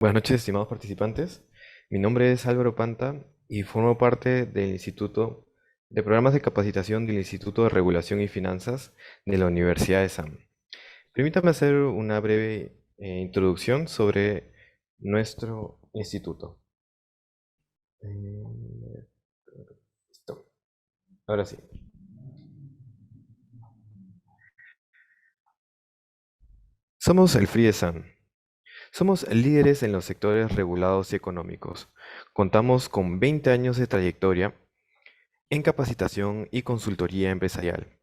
Buenas noches, estimados participantes. Mi nombre es Álvaro Panta y formo parte del Instituto de Programas de Capacitación del Instituto de Regulación y Finanzas de la Universidad de SAM. Permítame hacer una breve introducción sobre nuestro instituto. Listo. Ahora sí. Somos el FRIESAM. Somos líderes en los sectores regulados y económicos. Contamos con 20 años de trayectoria en capacitación y consultoría empresarial.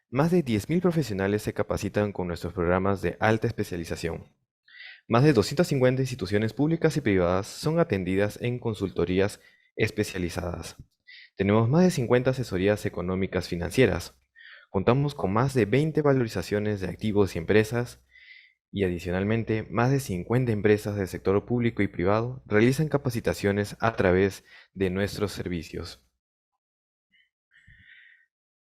Más de 10.000 profesionales se capacitan con nuestros programas de alta especialización. Más de 250 instituciones públicas y privadas son atendidas en consultorías especializadas. Tenemos más de 50 asesorías económicas financieras. Contamos con más de 20 valorizaciones de activos y empresas y adicionalmente más de 50 empresas del sector público y privado realizan capacitaciones a través de nuestros servicios.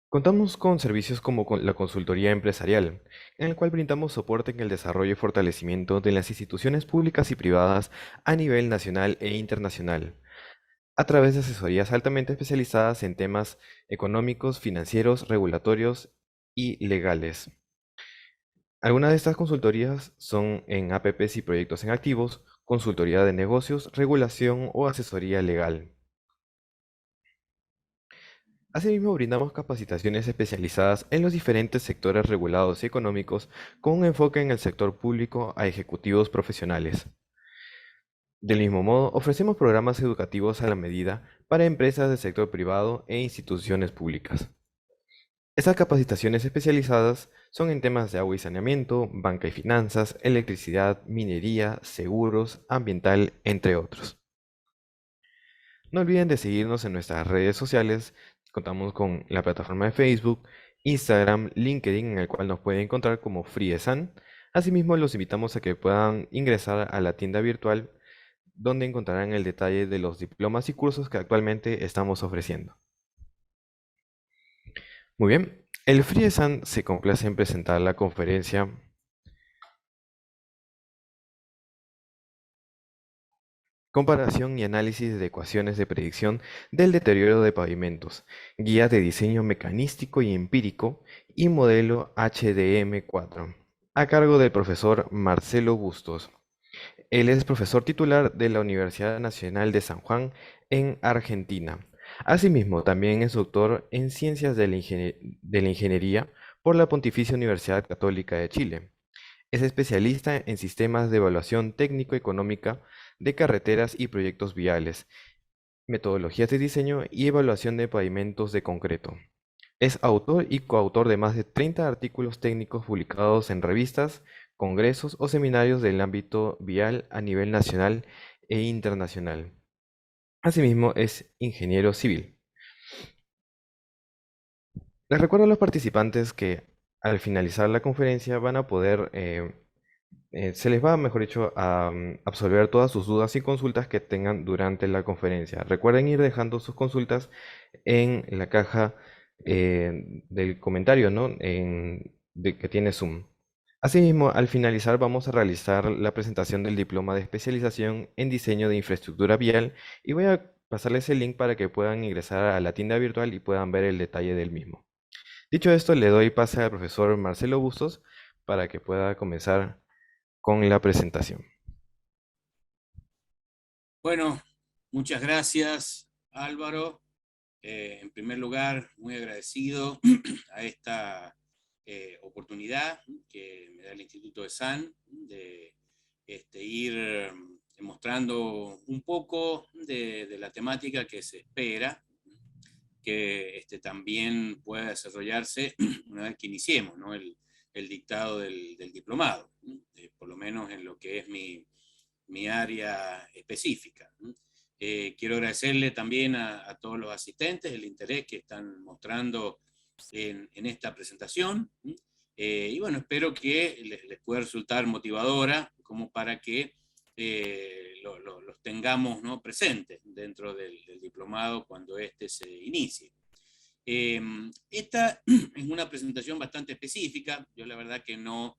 Contamos con servicios como la consultoría empresarial, en el cual brindamos soporte en el desarrollo y fortalecimiento de las instituciones públicas y privadas a nivel nacional e internacional, a través de asesorías altamente especializadas en temas económicos, financieros, regulatorios y legales. Algunas de estas consultorías son en APPs y proyectos en activos, consultoría de negocios, regulación o asesoría legal. Asimismo, brindamos capacitaciones especializadas en los diferentes sectores regulados y económicos con un enfoque en el sector público a ejecutivos profesionales. Del mismo modo, ofrecemos programas educativos a la medida para empresas del sector privado e instituciones públicas. Estas capacitaciones especializadas son en temas de agua y saneamiento, banca y finanzas, electricidad, minería, seguros, ambiental, entre otros. No olviden de seguirnos en nuestras redes sociales. Contamos con la plataforma de Facebook, Instagram, LinkedIn, en el cual nos pueden encontrar como Friesan. Asimismo, los invitamos a que puedan ingresar a la tienda virtual donde encontrarán el detalle de los diplomas y cursos que actualmente estamos ofreciendo. Muy bien, el Friesan se complace en presentar la conferencia Comparación y análisis de ecuaciones de predicción del deterioro de pavimentos, guía de diseño mecanístico y empírico y modelo HDM4, a cargo del profesor Marcelo Bustos. Él es profesor titular de la Universidad Nacional de San Juan en Argentina. Asimismo, también es doctor en Ciencias de la Ingeniería por la Pontificia Universidad Católica de Chile. Es especialista en sistemas de evaluación técnico-económica de carreteras y proyectos viales, metodologías de diseño y evaluación de pavimentos de concreto. Es autor y coautor de más de 30 artículos técnicos publicados en revistas, congresos o seminarios del ámbito vial a nivel nacional e internacional. Asimismo, es ingeniero civil. Les recuerdo a los participantes que al finalizar la conferencia van a poder se les va, mejor dicho, a absolver todas sus dudas y consultas que tengan durante la conferencia. Recuerden ir dejando sus consultas en la caja del comentario, ¿no? Que tiene Zoom. Asimismo, al finalizar vamos a realizar la presentación del diploma de especialización en diseño de infraestructura vial y voy a pasarles el link para que puedan ingresar a la tienda virtual y puedan ver el detalle del mismo. Dicho esto, le doy pase al profesor Marcelo Bustos para que pueda comenzar con la presentación. Bueno, muchas gracias, Álvaro. En primer lugar, muy agradecido a esta oportunidad que me da el Instituto de SAN de ir mostrando un poco de la temática que se espera que también pueda desarrollarse una vez que iniciemos, ¿no? el dictado del diplomado, por lo menos en lo que es mi área específica. Quiero agradecerle también a todos los asistentes el interés que están mostrando en esta presentación. Y bueno, espero que les pueda resultar motivadora como para que los tengamos, ¿no?, presentes dentro del diplomado cuando se inicie. Esta es una presentación bastante específica. Yo la verdad que no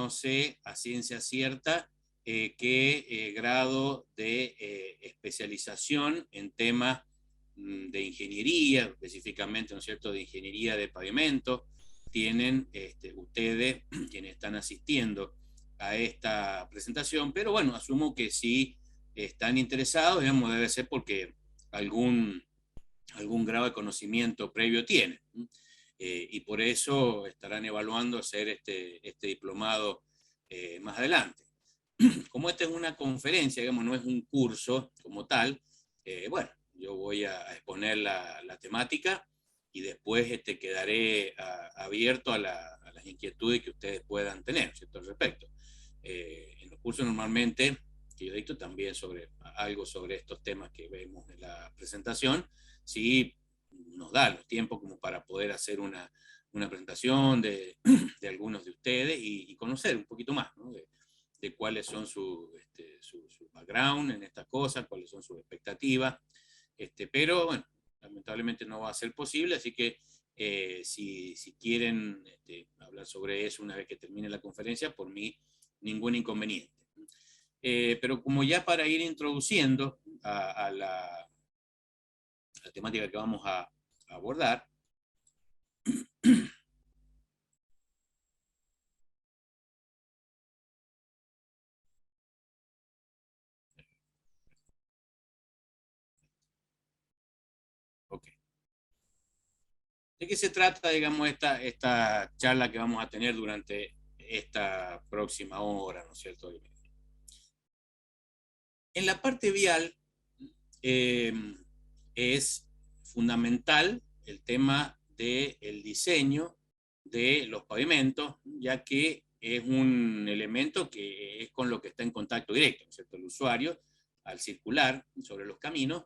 sé a ciencia cierta qué grado de especialización en temas de ingeniería, específicamente, ¿no es cierto?, de ingeniería de pavimento, tienen ustedes, quienes están asistiendo a esta presentación, pero bueno, asumo que si están interesados, digamos, debe ser porque algún grado de conocimiento previo tienen. Y por eso estarán evaluando hacer este diplomado más adelante. Como esta es una conferencia, digamos, no es un curso como tal, bueno, yo voy a exponer la temática y después quedaré abierto a las inquietudes que ustedes puedan tener, ¿cierto?, al respecto. En los cursos normalmente, que yo dicto también sobre algo sobre estos temas que vemos en la presentación, sí nos da los tiempos como para poder hacer una presentación de algunos de ustedes y conocer un poquito más, ¿no?, de cuáles son su background en estas cosas, cuáles son sus expectativas, pero bueno, lamentablemente no va a ser posible, así que si quieren hablar sobre eso una vez que termine la conferencia, por mí ningún inconveniente. Pero como ya para ir introduciendo a la temática que vamos a abordar, ok. ¿De qué se trata, digamos, esta charla que vamos a tener durante esta próxima hora, ¿no es cierto? En la parte vial eh, es fundamental el tema del diseño de los pavimentos, ya que es un elemento que es con lo que está en contacto directo, ¿no es cierto? El usuario, al circular sobre los caminos,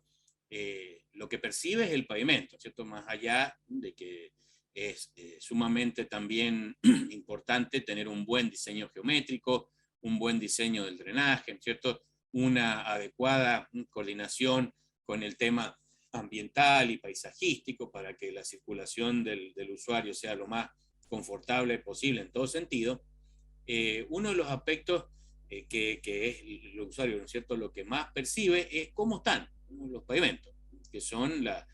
lo que percibe es el pavimento, ¿cierto? Más allá de que es sumamente también importante tener un buen diseño geométrico, un buen diseño del drenaje, ¿cierto?, una adecuada coordinación con el tema ambiental y paisajístico para que la circulación del usuario sea lo más confortable posible en todo sentido. Uno de los aspectos que es el usuario, ¿no es cierto?, lo que más percibe es cómo están los pavimentos, que son las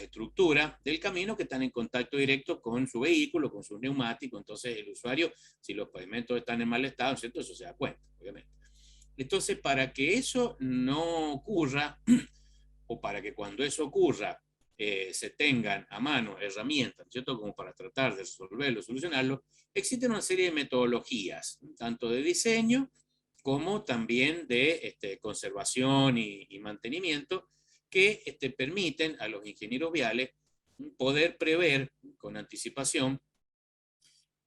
estructuras del camino que están en contacto directo con su vehículo, con sus neumáticos. Entonces el usuario, si los pavimentos están en mal estado, ¿no es cierto?, eso se da cuenta, obviamente. Entonces, para que eso no ocurra, o para que cuando eso ocurra se tengan a mano herramientas, ¿cierto?, como para tratar de resolverlo, solucionarlo, existen una serie de metodologías, tanto de diseño como también de conservación y mantenimiento, que permiten a los ingenieros viales poder prever con anticipación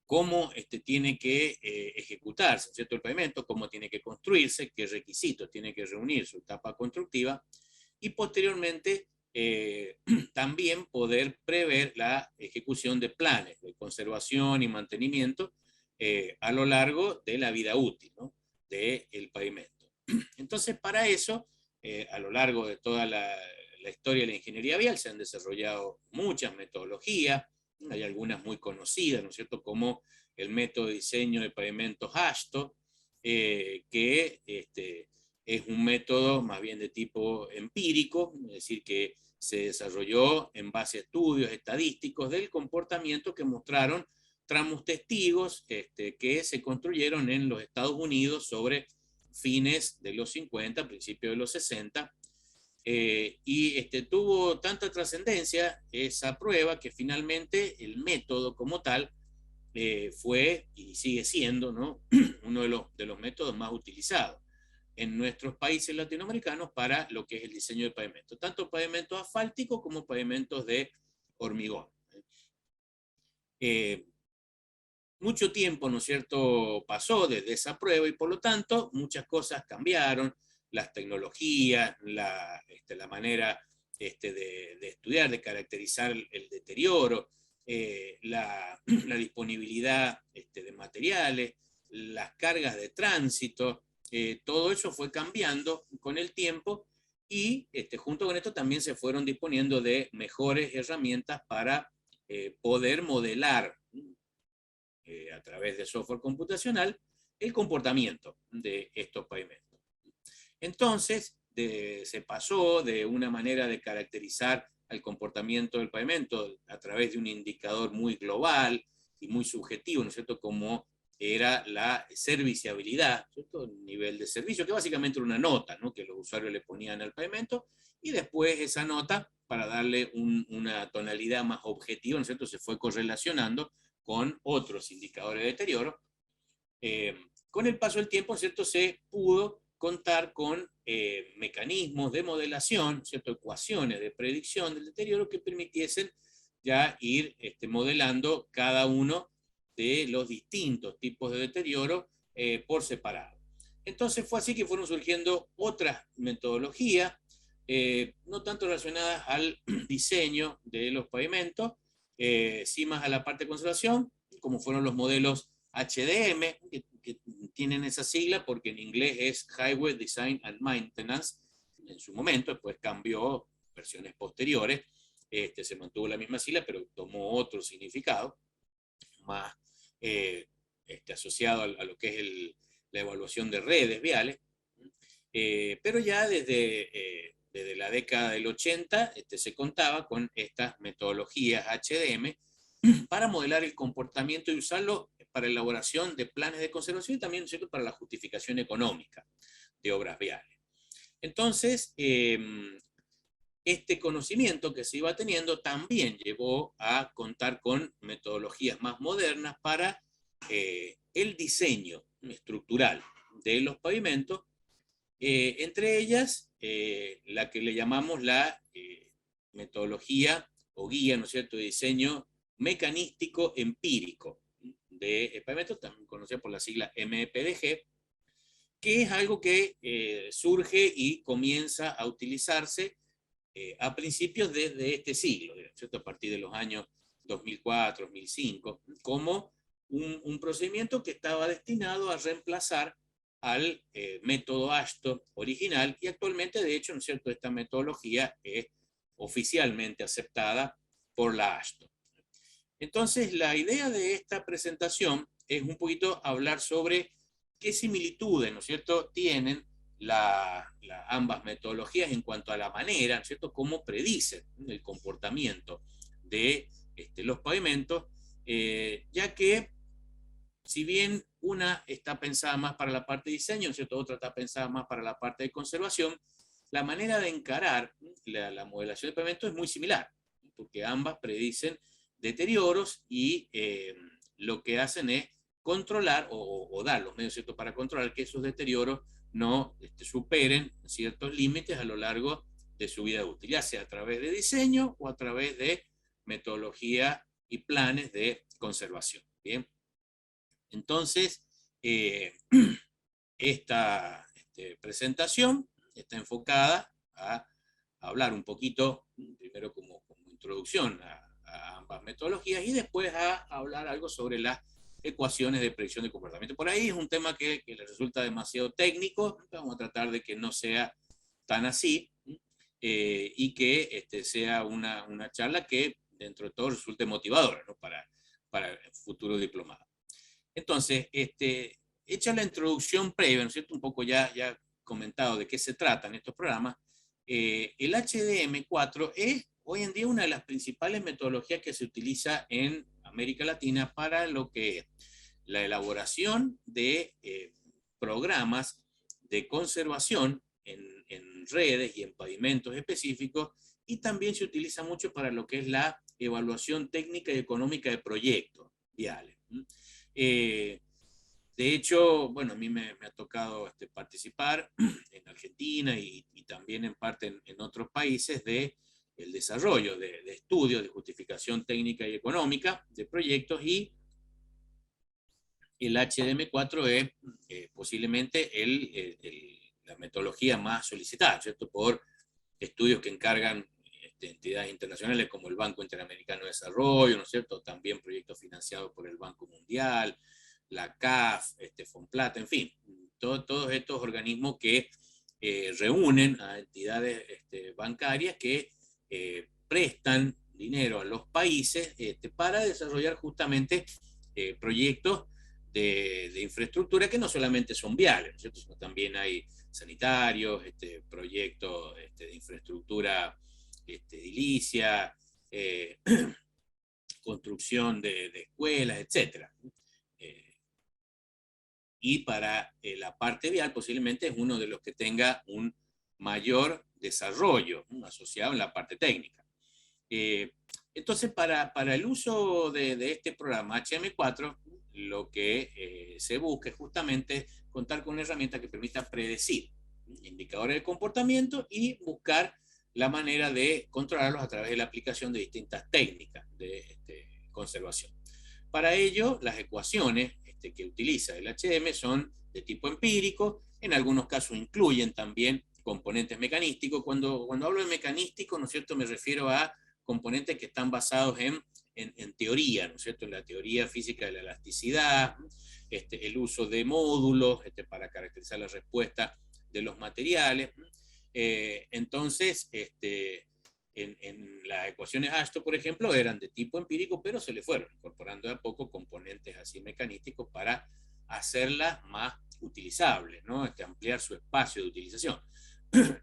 cómo tiene que ejecutarse, ¿cierto?, el pavimento, cómo tiene que construirse, qué requisitos tiene que reunir su etapa constructiva, y posteriormente también poder prever la ejecución de planes de conservación y mantenimiento a lo largo de la vida útil, ¿no?, del pavimento. Entonces, para eso, a lo largo de toda la historia de la ingeniería vial se han desarrollado muchas metodologías. Hay algunas muy conocidas, ¿no es cierto?, como el método de diseño de pavimentos ASTO, que es un método más bien de tipo empírico, es decir, que se desarrolló en base a estudios estadísticos del comportamiento que mostraron tramos testigos que se construyeron en los Estados Unidos sobre fines de los 50, principios de los 60, y tuvo tanta trascendencia esa prueba que finalmente el método como tal fue y sigue siendo, ¿no?, uno de los métodos más utilizados en nuestros países latinoamericanos para lo que es el diseño de pavimentos, tanto pavimentos asfálticos como pavimentos de hormigón. Mucho tiempo, ¿no es cierto?, pasó desde esa prueba y por lo tanto muchas cosas cambiaron, las tecnologías, la manera de estudiar, de caracterizar el deterioro, la disponibilidad de materiales, las cargas de tránsito, todo eso fue cambiando con el tiempo y junto con esto también se fueron disponiendo de mejores herramientas para poder modelar a través de software computacional el comportamiento de estos pavimentos. Entonces, se pasó de una manera de caracterizar el comportamiento del pavimento a través de un indicador muy global y muy subjetivo, ¿no es cierto?, como era la serviciabilidad, ¿cierto?, el nivel de servicio, que básicamente era una nota, ¿no?, que los usuarios le ponían al pavimento, y después esa nota, para darle una tonalidad más objetiva, ¿no es cierto?, se fue correlacionando con otros indicadores de deterioro. Con el paso del tiempo, ¿cierto?, se pudo contar con mecanismos de modelación, ¿cierto?, ecuaciones de predicción del deterioro que permitiesen ya ir modelando cada uno de los distintos tipos de deterioro por separado. Entonces fue así que fueron surgiendo otras metodologías, no tanto relacionadas al diseño de los pavimentos, sí más a la parte de conservación, como fueron los modelos HDM, que tienen esa sigla porque en inglés es Highway Design and Maintenance, en su momento, después cambió versiones posteriores, se mantuvo la misma sigla, pero tomó otro significado, más asociado a lo que es la evaluación de redes viales, pero ya desde la década del 80 se contaba con estas metodologías HDM para modelar el comportamiento y usarlo para elaboración de planes de conservación y también, ¿cierto?, para la justificación económica de obras viales. Entonces, este conocimiento que se iba teniendo también llevó a contar con metodologías más modernas para el diseño estructural de los pavimentos, entre ellas la que le llamamos la metodología o guía, ¿no es cierto?, de diseño mecanístico empírico de pavimentos, también conocida por la sigla MPDG, que es algo que surge y comienza a utilizarse a principios de este siglo, ¿cierto?, a partir de los años 2004, 2005, como un procedimiento que estaba destinado a reemplazar al método AASHTO original, y actualmente, de hecho, ¿no es cierto?, esta metodología es oficialmente aceptada por la AASHTO. Entonces, la idea de esta presentación es un poquito hablar sobre qué similitudes, ¿no es cierto?, tienen ambas metodologías en cuanto a la manera, ¿no es cierto?, cómo predicen el comportamiento de los pavimentos, ya que si bien una está pensada más para la parte de diseño, ¿no es cierto?, otra está pensada más para la parte de conservación, la manera de encarar la modelación de pavimentos es muy similar, porque ambas predicen deterioros y lo que hacen es controlar o dar los medios, ¿cierto?, para controlar que esos deterioros no superen ciertos límites a lo largo de su vida útil, ya sea a través de diseño o a través de metodología y planes de conservación. Bien. Entonces, esta presentación está enfocada a hablar un poquito, primero como introducción a ambas metodologías y después a hablar algo sobre las ecuaciones de predicción de comportamiento. Por ahí es un tema que les resulta demasiado técnico, vamos a tratar de que no sea tan así y que sea una charla que dentro de todo resulte motivadora, ¿no?, para el futuro diplomado. Entonces, hecha la introducción previa, ¿no es cierto?, un poco ya comentado de qué se tratan estos programas, el HDM4 es hoy en día una de las principales metodologías que se utiliza en América Latina para lo que es la elaboración de programas de conservación en redes y en pavimentos específicos, y también se utiliza mucho para lo que es la evaluación técnica y económica de proyectos viales. De hecho, bueno, a mí me ha tocado participar en Argentina y también en parte en otros países de el desarrollo de estudios de justificación técnica y económica de proyectos, y el HDM4 es posiblemente la metodología más solicitada, ¿cierto?, por estudios que encargan entidades internacionales como el Banco Interamericano de Desarrollo, ¿no es cierto?, también proyectos financiados por el Banco Mundial, la CAF, FONPLATA, en fin, todos estos organismos que reúnen a entidades bancarias que prestan dinero a los países para desarrollar justamente proyectos de infraestructura que no solamente son viales, ¿no es cierto? Sino también hay sanitarios, proyectos de infraestructura edilicia, eh, construcción de escuelas, etc. Y para la parte vial posiblemente es uno de los que tenga un mayor desarrollo, ¿no?, asociado en la parte técnica. Entonces, para el uso de este programa HM4, lo que se busca es justamente contar con una herramienta que permita predecir indicadores de comportamiento y buscar la manera de controlarlos a través de la aplicación de distintas técnicas de conservación. Para ello, las ecuaciones que utiliza el HM son de tipo empírico, en algunos casos incluyen también componentes mecanísticos. Cuando hablo de mecanístico, ¿no es cierto?, me refiero a componentes que están basados en teoría, ¿no es cierto?, en la teoría física de la elasticidad, el uso de módulos para caracterizar la respuesta de los materiales. Entonces, en las ecuaciones Ashton, por ejemplo, eran de tipo empírico, pero se le fueron incorporando de a poco componentes así mecanísticos para hacerlas más utilizables, ¿no? Ampliar su espacio de utilización.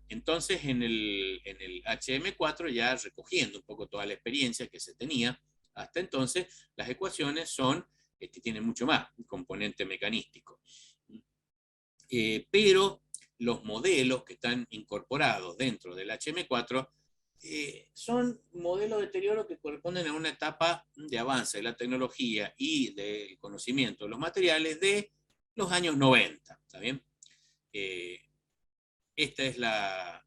Entonces, en el HM4, ya recogiendo un poco toda la experiencia que se tenía hasta entonces, las ecuaciones tienen mucho más componente mecanístico. Pero los modelos que están incorporados dentro del HM4 son modelos de deterioro que corresponden a una etapa de avance de la tecnología y del conocimiento de los materiales de los años 90, ¿está bien? Esta es la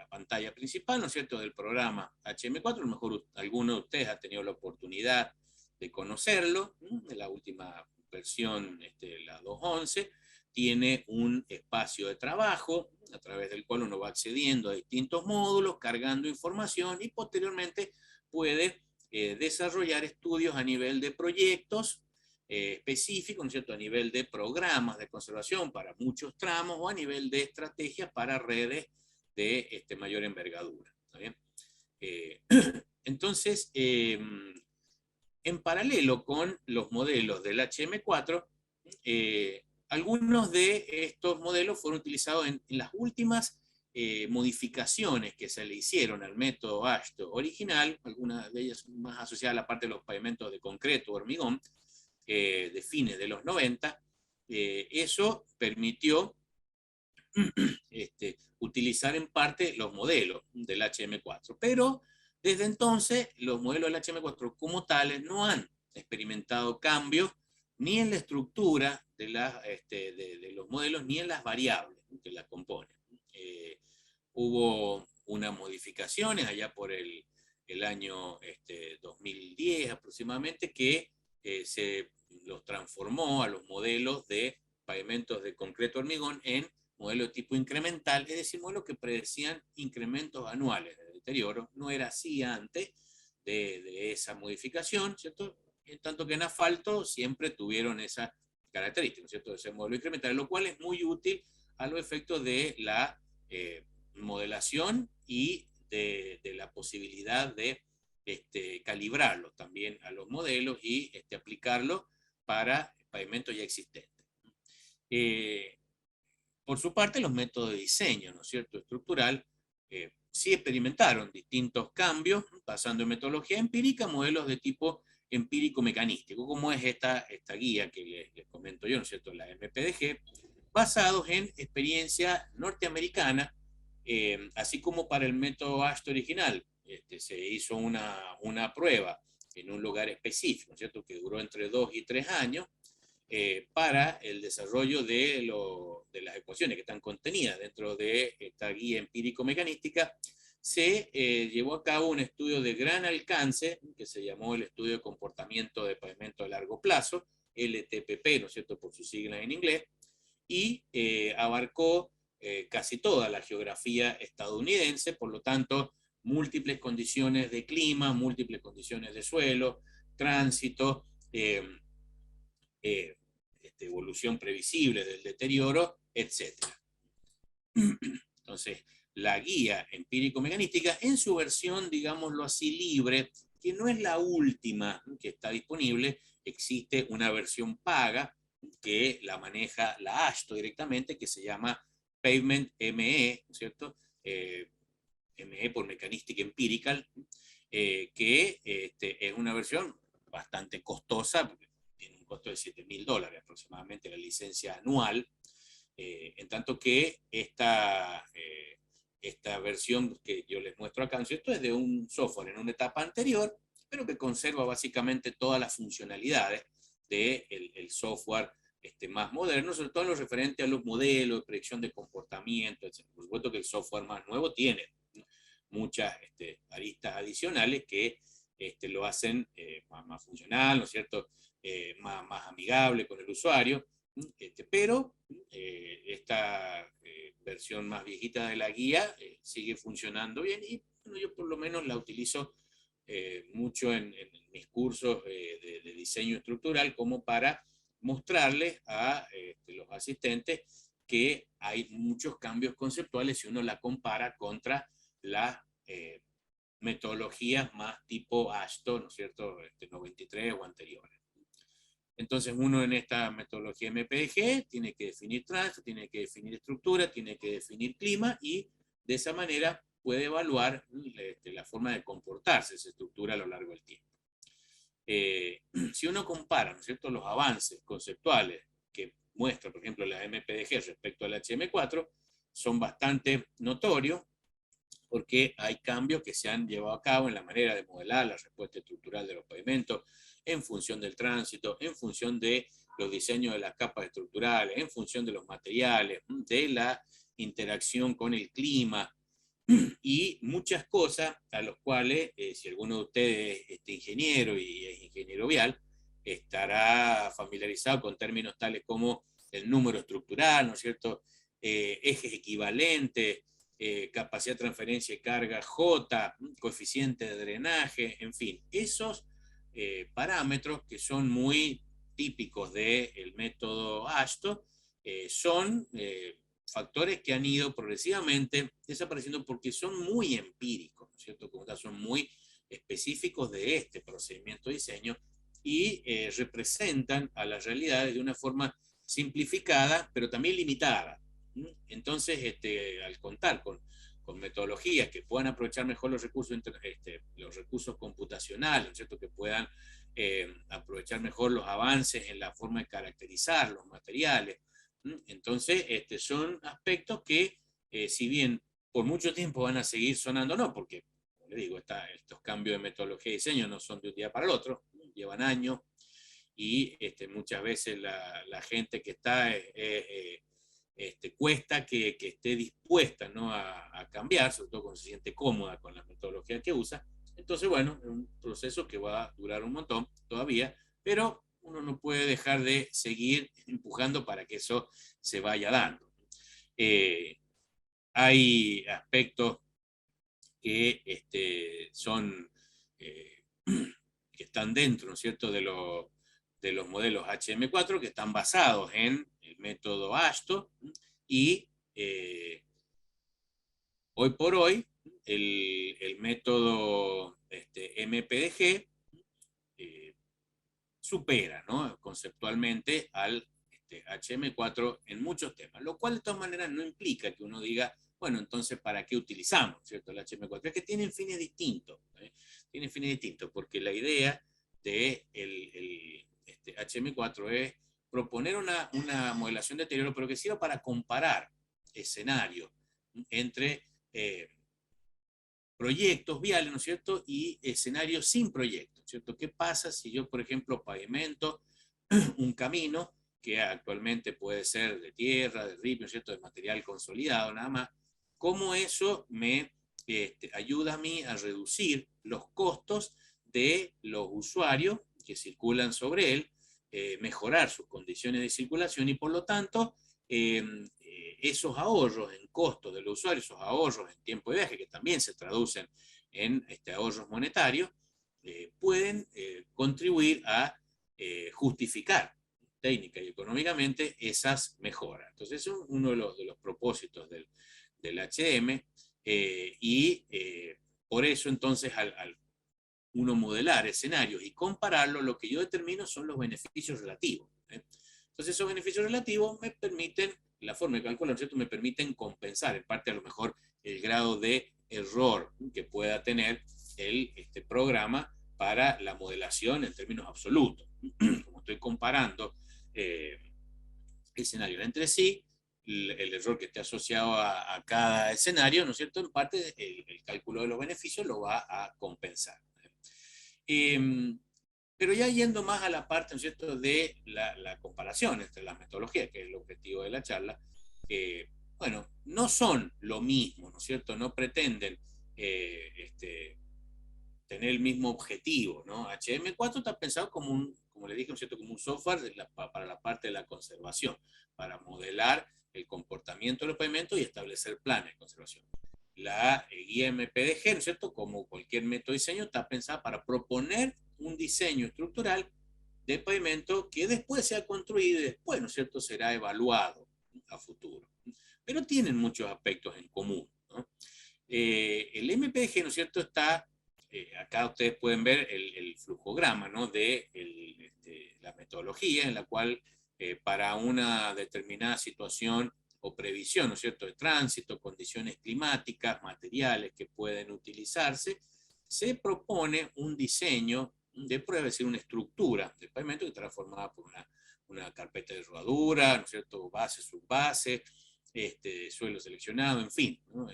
pantalla principal, ¿no es cierto?, del programa HM4. A lo mejor alguno de ustedes ha tenido la oportunidad de conocerlo, de la última versión, la 2.11, tiene un espacio de trabajo a través del cual uno va accediendo a distintos módulos, cargando información y posteriormente puede desarrollar estudios a nivel de proyectos específicos, ¿no es cierto?, a nivel de programas de conservación para muchos tramos o a nivel de estrategias para redes de mayor envergadura. ¿Está bien? Entonces, en paralelo con los modelos del HM4, algunos de estos modelos fueron utilizados en las últimas modificaciones que se le hicieron al método AASHTO original, algunas de ellas más asociadas a la parte de los pavimentos de concreto o hormigón, de fines de los 90. Eso permitió utilizar en parte los modelos del HM4, pero desde entonces los modelos del HM4 como tales no han experimentado cambios ni en la estructura de los modelos ni en las variables que las componen. Hubo unas modificaciones allá por el año 2010 aproximadamente que se los transformó a los modelos de pavimentos de concreto hormigón en modelo de tipo incremental, es decir, modelos que predecían incrementos anuales de deterioro. No era así antes de esa modificación, ¿cierto? En tanto que en asfalto siempre tuvieron esa característica, ¿no es cierto?, de ese modelo incremental, lo cual es muy útil a los efectos de la modelación y de la posibilidad de calibrarlo también a los modelos y aplicarlo para pavimentos ya existentes. Por su parte, los métodos de diseño, ¿no es cierto?, estructural, sí experimentaron distintos cambios, basando en metodología empírica, modelos de tipo empírico-mecanístico, como es esta guía que les comento yo, ¿no es cierto?, la MPDG, basados en experiencia norteamericana, así como para el método AASHTO original. Se hizo una prueba en un lugar específico, ¿no es cierto?, que duró entre 2 y 3 años, para el desarrollo de las ecuaciones que están contenidas dentro de esta guía empírico-mecanística. Se llevó a cabo un estudio de gran alcance que se llamó el Estudio de Comportamiento de Pavimento a Largo Plazo, LTPP, ¿no es cierto?, por sus siglas en inglés, y abarcó casi toda la geografía estadounidense, por lo tanto, múltiples condiciones de clima, múltiples condiciones de suelo, tránsito, evolución previsible del deterioro, etc. Entonces, la guía empírico-mecanística, en su versión, digámoslo así, libre, que no es la última que está disponible. Existe una versión paga que la maneja la AASHTO directamente, que se llama Pavement ME, ¿no es cierto? ME por Mechanistic Empirical, que es una versión bastante costosa, porque tiene un costo de $7.000 aproximadamente la licencia anual, en tanto que esta versión que yo les muestro acá, esto es de un software en una etapa anterior, pero que conserva básicamente todas las funcionalidades del el software más moderno, sobre todo en lo referente a los modelos, de predicción de comportamiento, etc. Por supuesto que el software más nuevo tiene muchas aristas adicionales que lo hacen más funcional, ¿no es cierto? Más amigable con el usuario, pero esta versión más viejita de la guía sigue funcionando bien y bueno, yo por lo menos la utilizo mucho en mis cursos de diseño estructural como para mostrarles a los asistentes que hay muchos cambios conceptuales si uno la compara contra las metodologías más tipo AASHTO, ¿no es cierto? 93 o anteriores. Entonces uno en esta metodología MPDG tiene que definir tránsito, tiene que definir estructura, tiene que definir clima y de esa manera puede evaluar la forma de comportarse esa estructura a lo largo del tiempo. Si uno compara, ¿no es cierto?, los avances conceptuales que muestra, por ejemplo, la MPDG respecto al HM4, son bastante notorios porque hay cambios que se han llevado a cabo en la manera de modelar la respuesta estructural de los pavimentos, en función del tránsito, en función de los diseños de las capas estructurales, en función de los materiales, de la interacción con el clima, y muchas cosas a las cuales, si alguno de ustedes es ingeniero y es ingeniero vial, estará familiarizado con términos tales como el número estructural, ¿no es cierto? Ejes equivalentes, capacidad de transferencia y carga J, coeficiente de drenaje, en fin, esos parámetros que son muy típicos del método AASHTO son factores que han ido progresivamente desapareciendo porque son muy empíricos, ¿no es cierto? Son muy específicos de este procedimiento de diseño y representan a las realidades de una forma simplificada, pero también limitada. Entonces, al contar con metodologías que puedan aprovechar mejor los recursos computacionales, ¿no es cierto? Que puedan aprovechar mejor los avances en la forma de caracterizar los materiales. Entonces, son aspectos que, si bien por mucho tiempo van a seguir sonando, no, porque, como le digo, estos cambios de metodología de diseño no son de un día para el otro, llevan años, y muchas veces la gente que está cuesta que esté dispuesta, ¿no?, a cambiar, sobre todo cuando se siente cómoda con la metodología que usa. Entonces, bueno, es un proceso que va a durar un montón todavía, pero uno no puede dejar de seguir empujando para que eso se vaya dando. Hay aspectos que son, que están dentro, ¿no es cierto?, de los modelos HM4, que están basados en el método AASHTO, y hoy por hoy el método MPDG supera, ¿no?, conceptualmente al HM4 en muchos temas, lo cual de todas maneras no implica que uno diga, bueno, entonces, ¿para qué utilizamos, ¿cierto?, el HM4? Es que tienen fines distintos, tienen fines distintos, porque la idea de HM4 es proponer una modelación de deterioro, pero que sirva para comparar escenarios entre proyectos viales, ¿no es cierto?, y escenarios sin proyectos, ¿cierto? ¿Qué pasa si yo, por ejemplo, pavimento un camino que actualmente puede ser de tierra, de ripio, ¿no es cierto?, de material consolidado, nada más? ¿Cómo eso me ayuda a mí a reducir los costos de los usuarios que circulan sobre él, mejorar sus condiciones de circulación y por lo tanto esos ahorros en costos de los usuarios, esos ahorros en tiempo de viaje, que también se traducen en ahorros monetarios, pueden contribuir a justificar técnica y económicamente esas mejoras. Entonces, eso es uno de los propósitos del HM, y por eso entonces al uno modelar escenarios y compararlo, lo que yo determino son los beneficios relativos. Entonces esos beneficios relativos me permiten, la forma de calcular, ¿cierto? Me permiten compensar en parte a lo mejor el grado de error que pueda tener este programa para la modelación en términos absolutos. Como estoy comparando escenarios entre sí, el error que esté asociado a cada escenario, ¿no es cierto? En parte el cálculo de los beneficios lo va a compensar. Pero ya yendo más a la parte, ¿no es cierto?, de la comparación entre las metodologías, que es el objetivo de la charla, bueno, no son lo mismo, ¿no es cierto? No pretenden tener el mismo objetivo, ¿no? HM4 está pensado como le dije, ¿no es cierto?, como un software para la parte de la conservación, para modelar el comportamiento de los pavimentos y establecer planes de conservación. La guía MPDG, ¿no es cierto?, como cualquier método de diseño, está pensada para proponer un diseño estructural de pavimento que después sea construido y después, ¿no es cierto?, será evaluado a futuro. Pero tienen muchos aspectos en común, ¿no? El MPDG, ¿no es cierto?, está, acá ustedes pueden ver el flujograma, ¿no?, de la metodología en la cual para una determinada situación o previsión, ¿no es cierto?, de tránsito, condiciones climáticas, materiales que pueden utilizarse, se propone un diseño de prueba, es decir, una estructura de pavimento que estará formada por una carpeta de rodadura, ¿no es cierto?, base, subbase, suelo seleccionado, en fin, ¿no?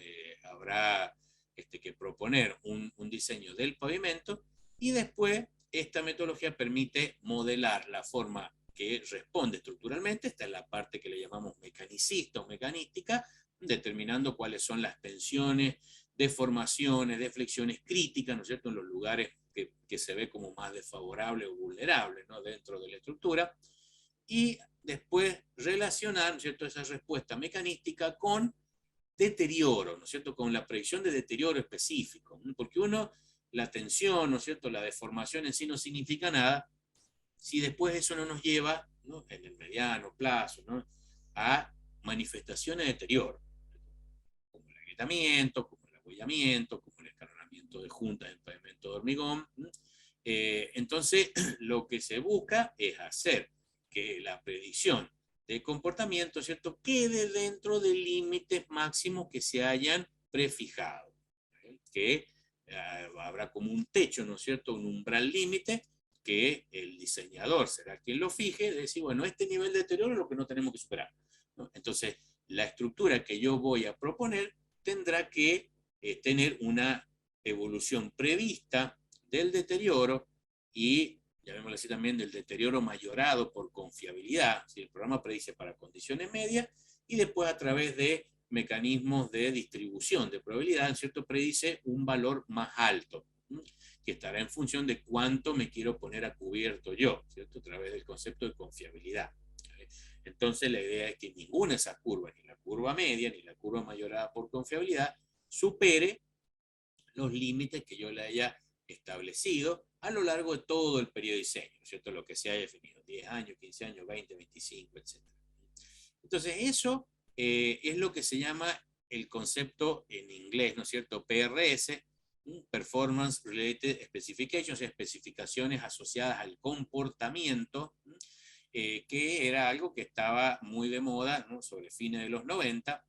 Habrá que proponer un diseño del pavimento y después esta metodología permite modelar la forma que responde estructuralmente. Esta es la parte que le llamamos mecanicista o mecanística, determinando cuáles son las tensiones, deformaciones, deflexiones críticas, ¿no es cierto?, en los lugares que se ve como más desfavorable o vulnerable, ¿no?, dentro de la estructura. Y después relacionar, ¿no es cierto?, esa respuesta mecanística con deterioro, ¿no es cierto?, con la predicción de deterioro específico, ¿no? Porque la tensión, ¿no es cierto?, la deformación en sí no significa nada si después eso no nos lleva, ¿no?, en el mediano plazo, ¿no?, a manifestaciones de deterioro, como el agrietamiento, como el abollamiento, como el escalonamiento de juntas en pavimento de hormigón. Entonces, lo que se busca es hacer que la predicción de comportamiento, ¿cierto?, quede dentro de límites máximos que se hayan prefijado, que habrá como un techo, ¿no es cierto?, un umbral límite que el diseñador será quien lo fije, de decir, bueno, este nivel de deterioro es lo que no tenemos que superar, ¿no? Entonces, la estructura que yo voy a proponer tendrá que tener una evolución prevista del deterioro y, llamémoslo así también, del deterioro mayorado por confiabilidad. Si el programa predice para condiciones medias y después a través de mecanismos de distribución de probabilidad, ¿cierto?, predice un valor más alto, que estará en función de cuánto me quiero poner a cubierto yo, ¿cierto?, a través del concepto de confiabilidad. Entonces la idea es que ninguna de esas curvas, ni la curva media, ni la curva mayorada por confiabilidad, supere los límites que yo le haya establecido a lo largo de todo el periodo de diseño, ¿cierto?, lo que se haya definido, 10 años, 15 años, 20, 25, etc. Entonces eso es lo que se llama el concepto en inglés, ¿no es cierto?, PRS, Performance Related Specifications, especificaciones asociadas al comportamiento, que era algo que estaba muy de moda, ¿no?, sobre fines de los 90.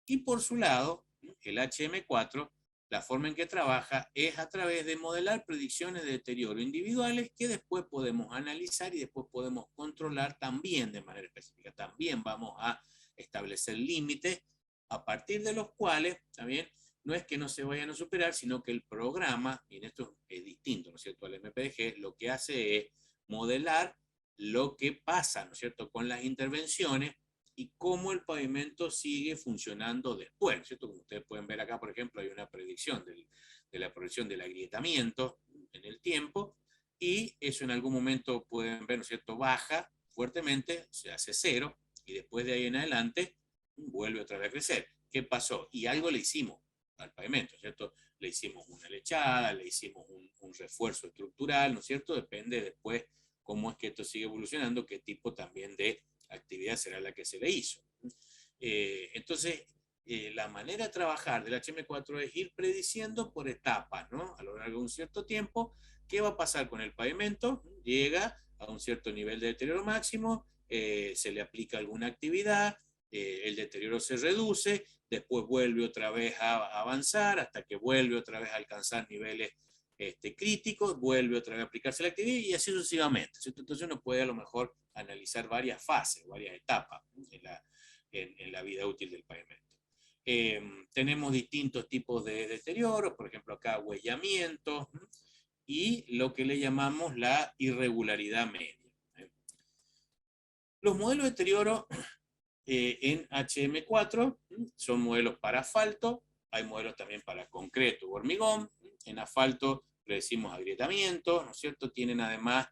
Y por su lado, el HM4, la forma en que trabaja es a través de modelar predicciones de deterioro individuales que después podemos analizar y después podemos controlar también de manera específica. También vamos a establecer límites a partir de los cuales, también, no es que no se vayan a superar, sino que el programa, y en esto es distinto, ¿no es cierto?, al MPDG, lo que hace es modelar lo que pasa, ¿no es cierto?, con las intervenciones y cómo el pavimento sigue funcionando después, ¿cierto? Como ustedes pueden ver acá, por ejemplo, hay una predicción de la predicción del agrietamiento en el tiempo, y eso en algún momento pueden ver, ¿no es cierto?, baja fuertemente, se hace cero, y después de ahí en adelante vuelve otra vez a crecer. ¿Qué pasó? Y algo le hicimos al pavimento, ¿cierto? Le hicimos una lechada, le hicimos un refuerzo estructural, ¿no es cierto? Depende después cómo es que esto sigue evolucionando, qué tipo también de actividad será la que se le hizo. Entonces, la manera de trabajar del HM4 es ir prediciendo por etapas, ¿no? A lo largo de un cierto tiempo, ¿qué va a pasar con el pavimento? Llega a un cierto nivel de deterioro máximo, se le aplica alguna actividad, el deterioro se reduce, después vuelve otra vez a avanzar hasta que vuelve otra vez a alcanzar niveles críticos, vuelve otra vez a aplicarse la actividad y así sucesivamente, ¿cierto? Entonces uno puede a lo mejor analizar varias fases, varias etapas en la vida útil del pavimento. Tenemos distintos tipos de deterioro, por ejemplo acá huellamiento y lo que le llamamos la irregularidad media. Los modelos de deterioro en HM4 son modelos para asfalto, hay modelos también para concreto o hormigón, en asfalto le decimos agrietamiento, ¿no es cierto? Tienen además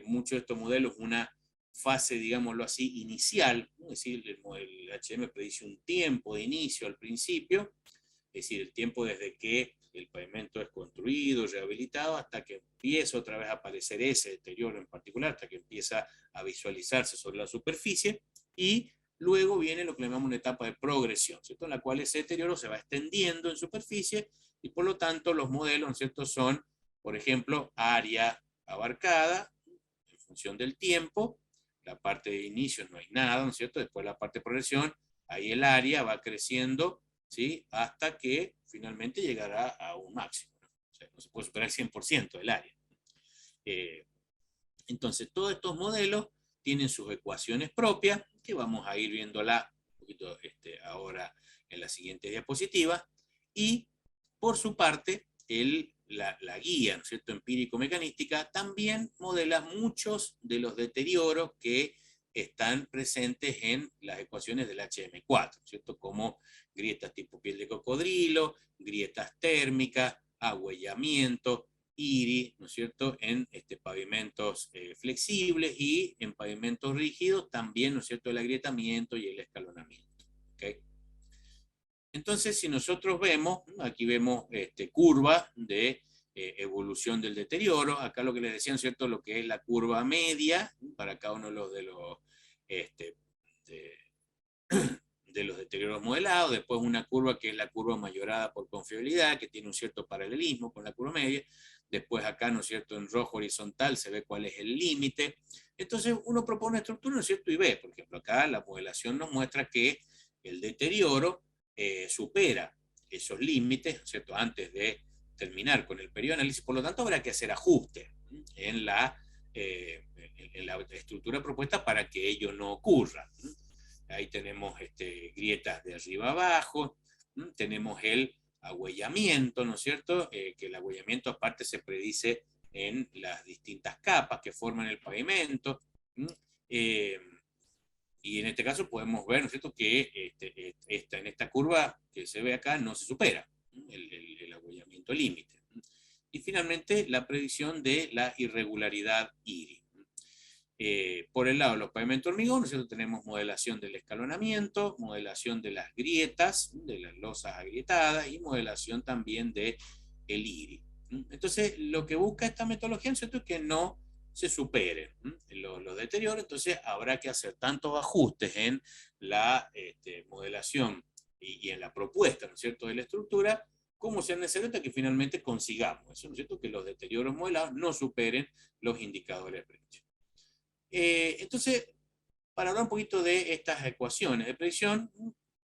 muchos de estos modelos una fase, digámoslo así, inicial, es decir, el HM predice un tiempo de inicio al principio, es decir, el tiempo desde que el pavimento es construido, rehabilitado, hasta que empieza otra vez a aparecer ese deterioro en particular, hasta que empieza a visualizarse sobre la superficie, y luego viene lo que llamamos una etapa de progresión, ¿cierto? En la cual ese deterioro se va extendiendo en superficie, y por lo tanto los modelos, ¿no es cierto?, son, por ejemplo, área abarcada, en función del tiempo, la parte de inicio no hay nada, ¿no es cierto? Después la parte de progresión, ahí el área va creciendo, ¿sí? Hasta que finalmente llegará a un máximo, ¿no? O sea, no se puede superar el 100% del área. Entonces, todos estos modelos tienen sus ecuaciones propias, que vamos a ir viéndola un poquito ahora en la siguiente diapositiva, y por su parte, la guía, ¿no es cierto?, empírico-mecanística, también modela muchos de los deterioros que están presentes en las ecuaciones del HM4, ¿cierto? Como grietas tipo piel de cocodrilo, grietas térmicas, agüellamiento, IRI, ¿no es cierto?, en pavimentos flexibles y en pavimentos rígidos también, ¿no es cierto?, el agrietamiento y el escalonamiento. ¿Okay? Entonces, si nosotros vemos, aquí vemos curva de evolución del deterioro, acá lo que les decían, ¿cierto?, lo que es la curva media, para cada uno de los, de, de los deterioros modelados, después una curva que es la curva mayorada por confiabilidad, que tiene un cierto paralelismo con la curva media, después acá, ¿no es cierto?, en rojo horizontal se ve cuál es el límite. Entonces uno propone una estructura, ¿no es cierto?, y ve, por ejemplo, acá la modelación nos muestra que el deterioro supera esos límites, ¿no es cierto?, antes de terminar con el periodo de análisis, por lo tanto habrá que hacer ajustes en en la estructura propuesta para que ello no ocurra. Ahí tenemos grietas de arriba abajo, tenemos el agüellamiento, ¿no es cierto? Que el agüellamiento aparte se predice en las distintas capas que forman el pavimento. Eh, y en este caso podemos ver, ¿no es cierto?, que en esta curva que se ve acá no se supera el agüellamiento límite. Y finalmente la predicción de la irregularidad IRI. Por el lado de los pavimentos hormigón, nosotros tenemos modelación del escalonamiento, modelación de las grietas, de las losas agrietadas y modelación también de el IRI. Entonces, lo que busca esta metodología, ¿no es cierto?, es que no se superen los deterioros, entonces habrá que hacer tantos ajustes en la modelación y en la propuesta, ¿no es cierto?, de la estructura, como sea necesario hasta que finalmente consigamos eso, ¿no es cierto?, que los deterioros modelados no superen los indicadores de predicción. Entonces, para hablar un poquito de estas ecuaciones de predicción,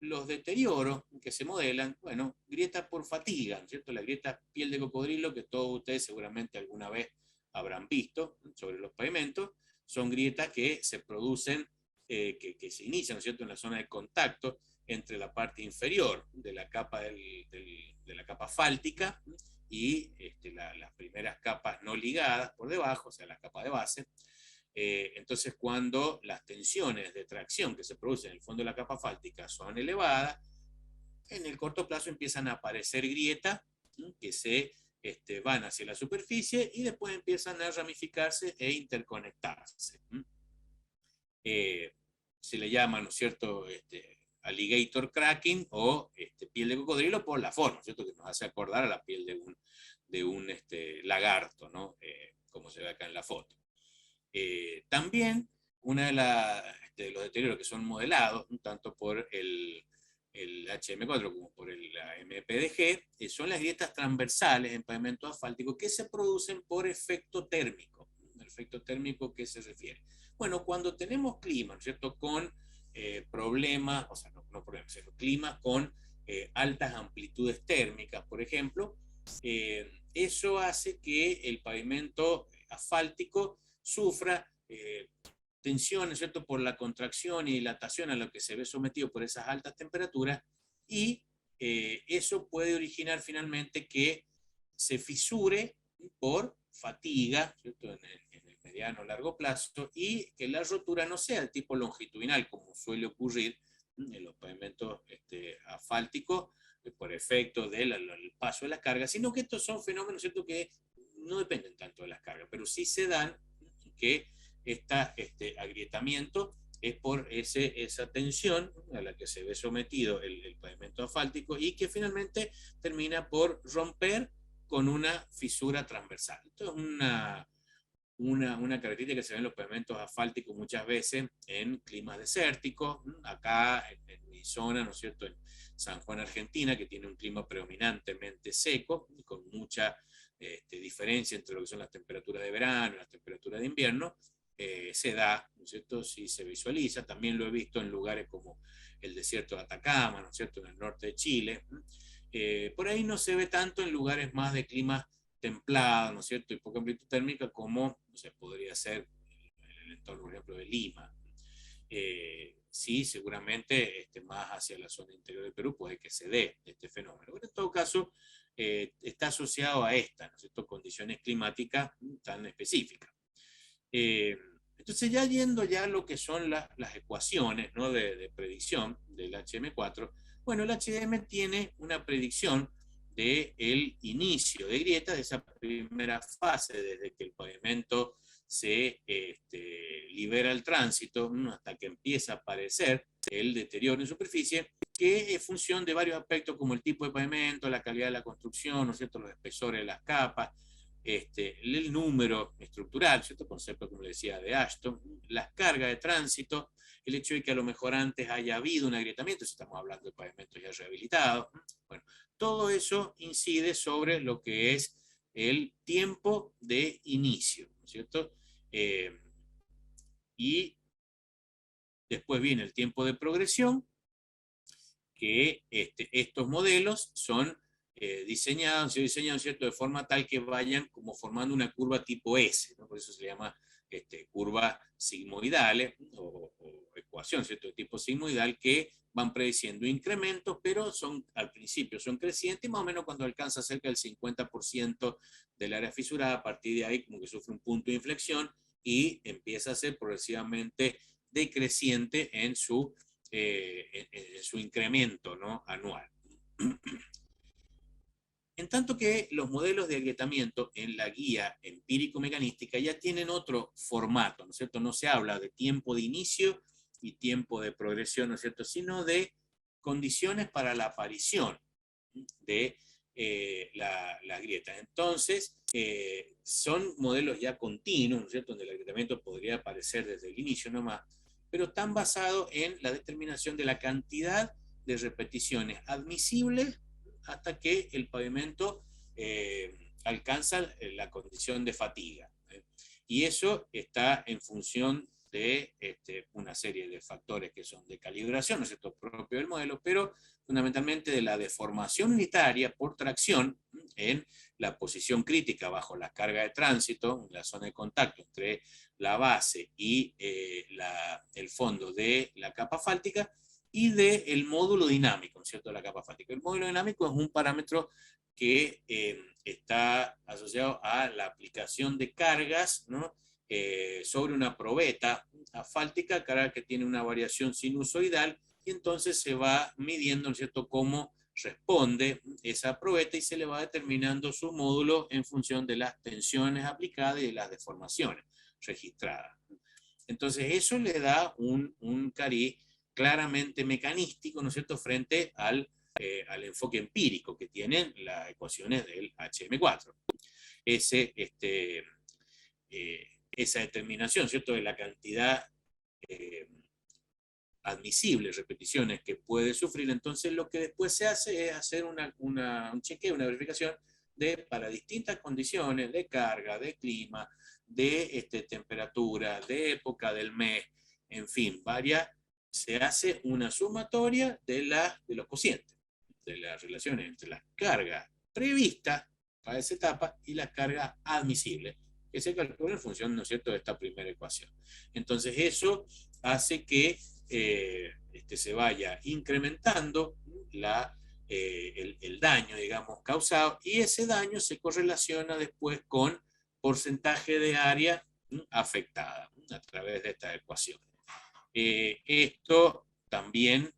los deterioros que se modelan, bueno, grietas por fatiga, ¿no es cierto? La grieta piel de cocodrilo, que todos ustedes seguramente alguna vez habrán visto sobre los pavimentos, son grietas que se producen, que se inician, ¿no es cierto?, en la zona de contacto entre la parte inferior de la capa, de la capa fáltica y las primeras capas no ligadas por debajo, o sea, la capa de base. Entonces, cuando las tensiones de tracción que se producen en el fondo de la capa fáltica son elevadas, en el corto plazo empiezan a aparecer grietas que se van hacia la superficie y después empiezan a ramificarse e interconectarse. Se le llama, ¿no es cierto?, alligator cracking o piel de cocodrilo por la forma, ¿no es cierto?, que nos hace acordar a la piel de un lagarto, ¿no? Como se ve acá en la foto. También una de los deterioros que son modelados, tanto por el HM4 como por la MPDG, son las grietas transversales en pavimento asfáltico que se producen por efecto térmico. ¿El efecto térmico qué se refiere? Bueno, cuando tenemos clima, ¿no es cierto?, con problemas, o sea, no problemas, sino climas con altas amplitudes térmicas, por ejemplo, eso hace que el pavimento asfáltico sufra tensión, ¿cierto?, por la contracción y dilatación a lo que se ve sometido por esas altas temperaturas, y eso puede originar finalmente que se fisure por fatiga, ¿cierto?, en el mediano o largo plazo, y que la rotura no sea de tipo longitudinal, como suele ocurrir en los pavimentos asfálticos, por efecto del paso de las cargas, sino que estos son fenómenos, ¿cierto?, que no dependen tanto de las cargas, pero sí se dan que este agrietamiento es por esa tensión a la que se ve sometido el pavimento asfáltico y que finalmente termina por romper con una fisura transversal. Esto es una característica que se ve en los pavimentos asfálticos muchas veces en climas desérticos. Acá en mi zona, ¿no es cierto?, en San Juan, Argentina, que tiene un clima predominantemente seco, con mucha diferencia entre lo que son las temperaturas de verano y las temperaturas de invierno, se da, ¿no es cierto?, sí se visualiza. También lo he visto en lugares como el desierto de Atacama, ¿no es cierto?, en el norte de Chile. Por ahí no se ve tanto en lugares más de clima templado, ¿no es cierto?, y poca amplitud térmica, como no sé, podría ser en el entorno, por ejemplo, de Lima. Sí, seguramente más hacia la zona interior de Perú puede que se dé este fenómeno. Pero en todo caso, está asociado a estas, ¿no es cierto?, condiciones climáticas tan específicas. Entonces, ya yendo ya a lo que son las ecuaciones, ¿no?, de predicción del HM4, bueno, el HM tiene una predicción del inicio de grieta, de esa primera fase, desde que el pavimento se libera el tránsito hasta que empieza a aparecer el deterioro en superficie, que es función de varios aspectos como el tipo de pavimento, la calidad de la construcción, ¿no es cierto?, los espesores de las capas, el número estructural, ¿cierto?, concepto, como le decía, de Ashton, las cargas de tránsito, el hecho de que a lo mejor antes haya habido un agrietamiento, si estamos hablando de pavimentos ya rehabilitados. Bueno, todo eso incide sobre lo que es el tiempo de inicio, ¿no es cierto? Y después viene el tiempo de progresión, que estos modelos son diseñados, se diseñan, ¿cierto?, de forma tal que vayan como formando una curva tipo S, ¿no? Por eso se llama curva sigmoidales o ecuación, ¿cierto?, de tipo sigmoidal, que van prediciendo incrementos, pero al principio son crecientes, y más o menos cuando alcanza cerca del 50% del área fisurada, a partir de ahí como que sufre un punto de inflexión y empieza a ser progresivamente decreciente en su incremento, ¿no?, anual. En tanto que los modelos de agrietamiento en la guía empírico-mecanística ya tienen otro formato, ¿no es cierto? No se habla de tiempo de inicio y tiempo de progresión, ¿no es cierto?, sino de condiciones para la aparición de las grietas. Entonces, son modelos ya continuos, ¿no es cierto?, donde el agrietamiento podría aparecer desde el inicio nomás, pero están basados en la determinación de la cantidad de repeticiones admisibles hasta que el pavimento alcanza la condición de fatiga. Y eso está en función de una serie de factores que son de calibración, ¿no es cierto?, propio del modelo, pero fundamentalmente de la deformación unitaria por tracción en la posición crítica bajo la carga de tránsito, en la zona de contacto entre la base y el fondo de la capa asfáltica, y del módulo dinámico, ¿no es cierto?, de la capa asfáltica. El módulo dinámico es un parámetro que está asociado a la aplicación de cargas, ¿no?, sobre una probeta asfáltica, carga que tiene una variación sinusoidal, y entonces se va midiendo, ¿no es cierto?, cómo responde esa probeta, y se le va determinando su módulo en función de las tensiones aplicadas y de las deformaciones registradas. Entonces eso le da un cariz claramente mecanístico, ¿no es cierto?, frente al enfoque empírico que tienen las ecuaciones del HM4. Esa determinación, ¿cierto?, de la cantidad admisibles repeticiones que puede sufrir, entonces lo que después se hace es hacer un chequeo, una verificación para distintas condiciones de carga, de clima, de temperatura, de época del mes, en fin, varias, se hace una sumatoria de los cocientes, de las relaciones entre las cargas previstas para esa etapa y las cargas admisibles, que se calcula en función, ¿no es cierto?, de esta primera ecuación. Entonces eso hace que se vaya incrementando el daño, digamos, causado, y ese daño se correlaciona después con porcentaje de área afectada a través de esta ecuación. Esto también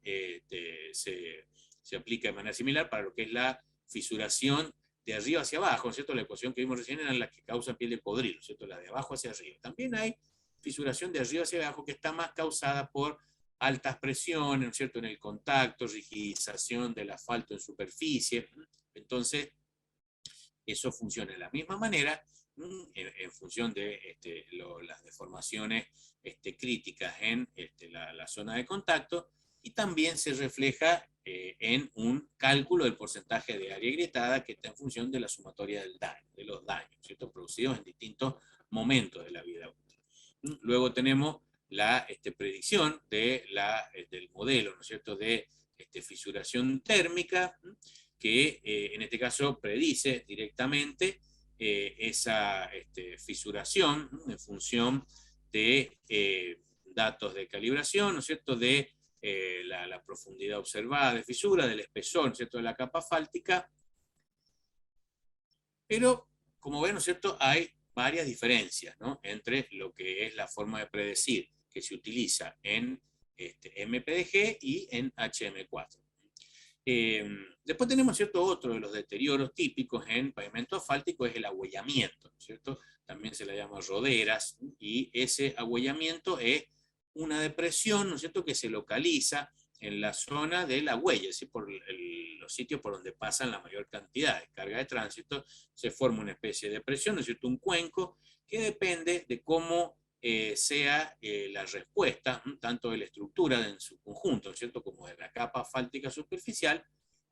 se aplica de manera similar para lo que es la fisuración de arriba hacia abajo, ¿no es cierto? La ecuación que vimos recién era la que causa piel de cocodrilo, ¿no es cierto? La de abajo hacia arriba. También hay fisuración de arriba hacia abajo que está más causada por altas presiones, ¿no es cierto?, en el contacto, rigidización del asfalto en superficie. Entonces, eso funciona de la misma manera en función de las deformaciones críticas en la zona de contacto, y también se refleja en un cálculo del porcentaje de área agrietada que está en función de la sumatoria del daño, de los daños, ¿cierto?, producidos en distintos momentos de la vida útil. Luego tenemos la predicción del modelo, ¿no es cierto?, de fisuración térmica, que en este caso predice directamente esa fisuración en función de datos de calibración, ¿no es cierto?, de la profundidad observada de fisura, del espesor, ¿no es cierto?, de la capa fáltica. Pero, como ven, ¿no es cierto?, hay varias diferencias, ¿no?, entre lo que es la forma de predecir que se utiliza en MPDG y en HM4. Después tenemos, ¿cierto?, otro de los deterioros típicos en pavimento asfáltico es el agüellamiento, ¿cierto? También se le llama roderas, y ese agüellamiento es una depresión, ¿no es cierto?, que se localiza en la zona de la huella, es decir, por los sitios por donde pasan la mayor cantidad de carga de tránsito, se forma una especie de depresión, ¿no es cierto?, un cuenco, que depende de cómo sea la respuesta, tanto de la estructura en su conjunto, ¿no es cierto?, como de la capa asfáltica superficial.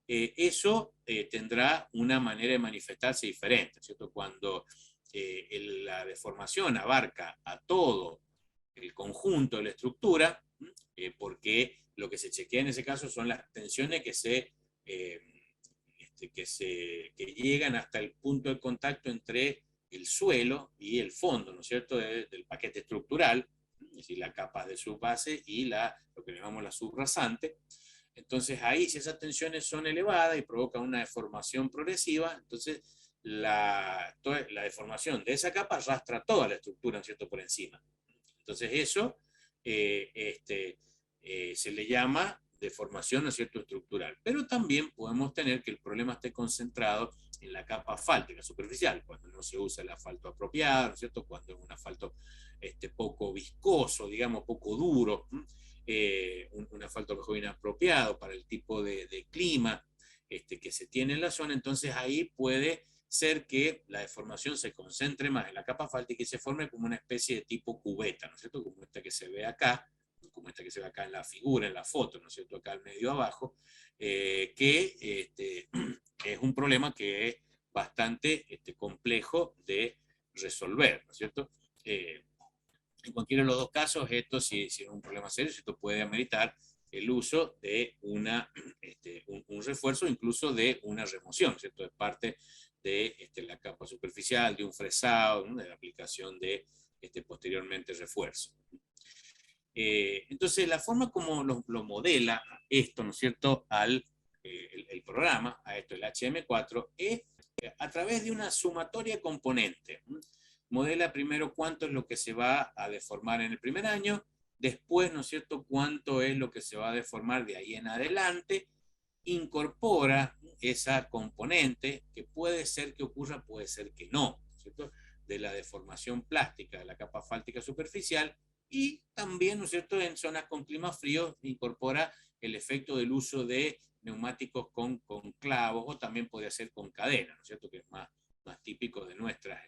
Eso tendrá una manera de manifestarse diferente, ¿no es cierto? Cuando la deformación abarca a todo el conjunto de la estructura, porque lo que se chequea en ese caso son las tensiones que llegan hasta el punto de contacto entre el suelo y el fondo, ¿no es cierto?, del paquete estructural, es decir, la capa de subbase y lo que llamamos la subrasante. Entonces ahí, si esas tensiones son elevadas y provocan una deformación progresiva, entonces la deformación de esa capa arrastra toda la estructura, ¿no es cierto?, por encima. Entonces eso se le llama deformación, ¿no es cierto?, estructural. Pero también podemos tener que el problema esté concentrado en la capa asfáltica superficial, cuando no se usa el asfalto apropiado, ¿no es cierto?, cuando es un asfalto poco viscoso, digamos, poco duro, un asfalto mejor inapropiado para el tipo de clima que se tiene en la zona. Entonces ahí puede ser que la deformación se concentre más en la capa asfáltica y se forme como una especie de tipo cubeta, ¿no es cierto?, como esta que se ve acá, como esta que se ve acá en la figura, en la foto, ¿no es cierto?, acá al medio abajo, que es un problema que es bastante complejo de resolver, ¿no es cierto? En cualquiera de los dos casos, esto, si es un problema serio, esto puede ameritar el uso de un refuerzo, incluso de una remoción, ¿cierto?, de parte de la capa superficial, de un fresado, ¿no?, de la aplicación de posteriormente refuerzo. Entonces, la forma como lo modela esto, ¿no es cierto?, el programa, a esto el HM4, es a través de una sumatoria de componentes. Modela primero cuánto es lo que se va a deformar en el primer año, después, ¿no es cierto?, cuánto es lo que se va a deformar de ahí en adelante, incorpora esa componente que puede ser que ocurra, puede ser que no, ¿cierto?, de la deformación plástica de la capa asfáltica superficial, y también, ¿no es cierto?, en zonas con clima frío incorpora el efecto del uso de neumáticos con clavos, o también podría ser con cadena, ¿no es cierto?, que es más típico de nuestras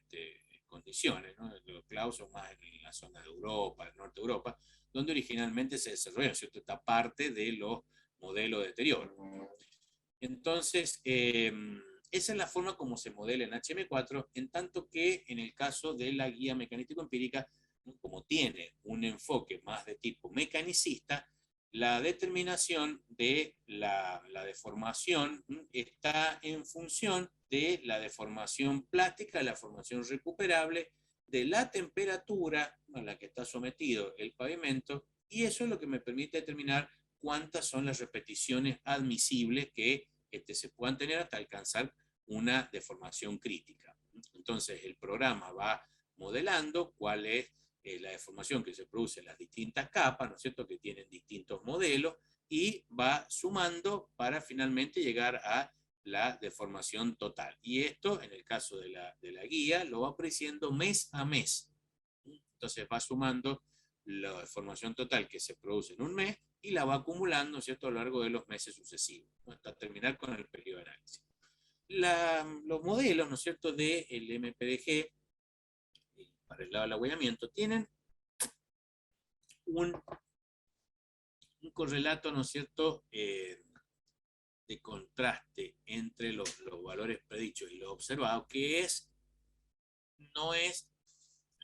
condiciones, ¿no? Los clavos son más en la zona de Europa, el norte de Europa, donde originalmente se desarrolló, ¿cierto?, esta parte de los modelos de deterioro. Entonces, esa es la forma como se modela en HM4, en tanto que en el caso de la guía mecanístico-empírica, como tiene un enfoque más de tipo mecanicista, la determinación de la deformación está en función de la deformación plástica, la formación recuperable, de la temperatura a la que está sometido el pavimento, y eso es lo que me permite determinar cuántas son las repeticiones admisibles que se puedan tener hasta alcanzar una deformación crítica. Entonces el programa va modelando cuál es la deformación que se produce en las distintas capas, ¿no es cierto?, que tienen distintos modelos, y va sumando para finalmente llegar a la deformación total. Y esto, en el caso de la guía, lo va prediciendo mes a mes. Entonces va sumando la deformación total que se produce en un mes y la va acumulando, ¿cierto?, a lo largo de los meses sucesivos, ¿no?, hasta terminar con el periodo de análisis. Los modelos, ¿no es cierto?, del MPDG para el lado del agüellamiento tienen un correlato, ¿no es cierto?, de contraste entre los valores predichos y los observados, que no es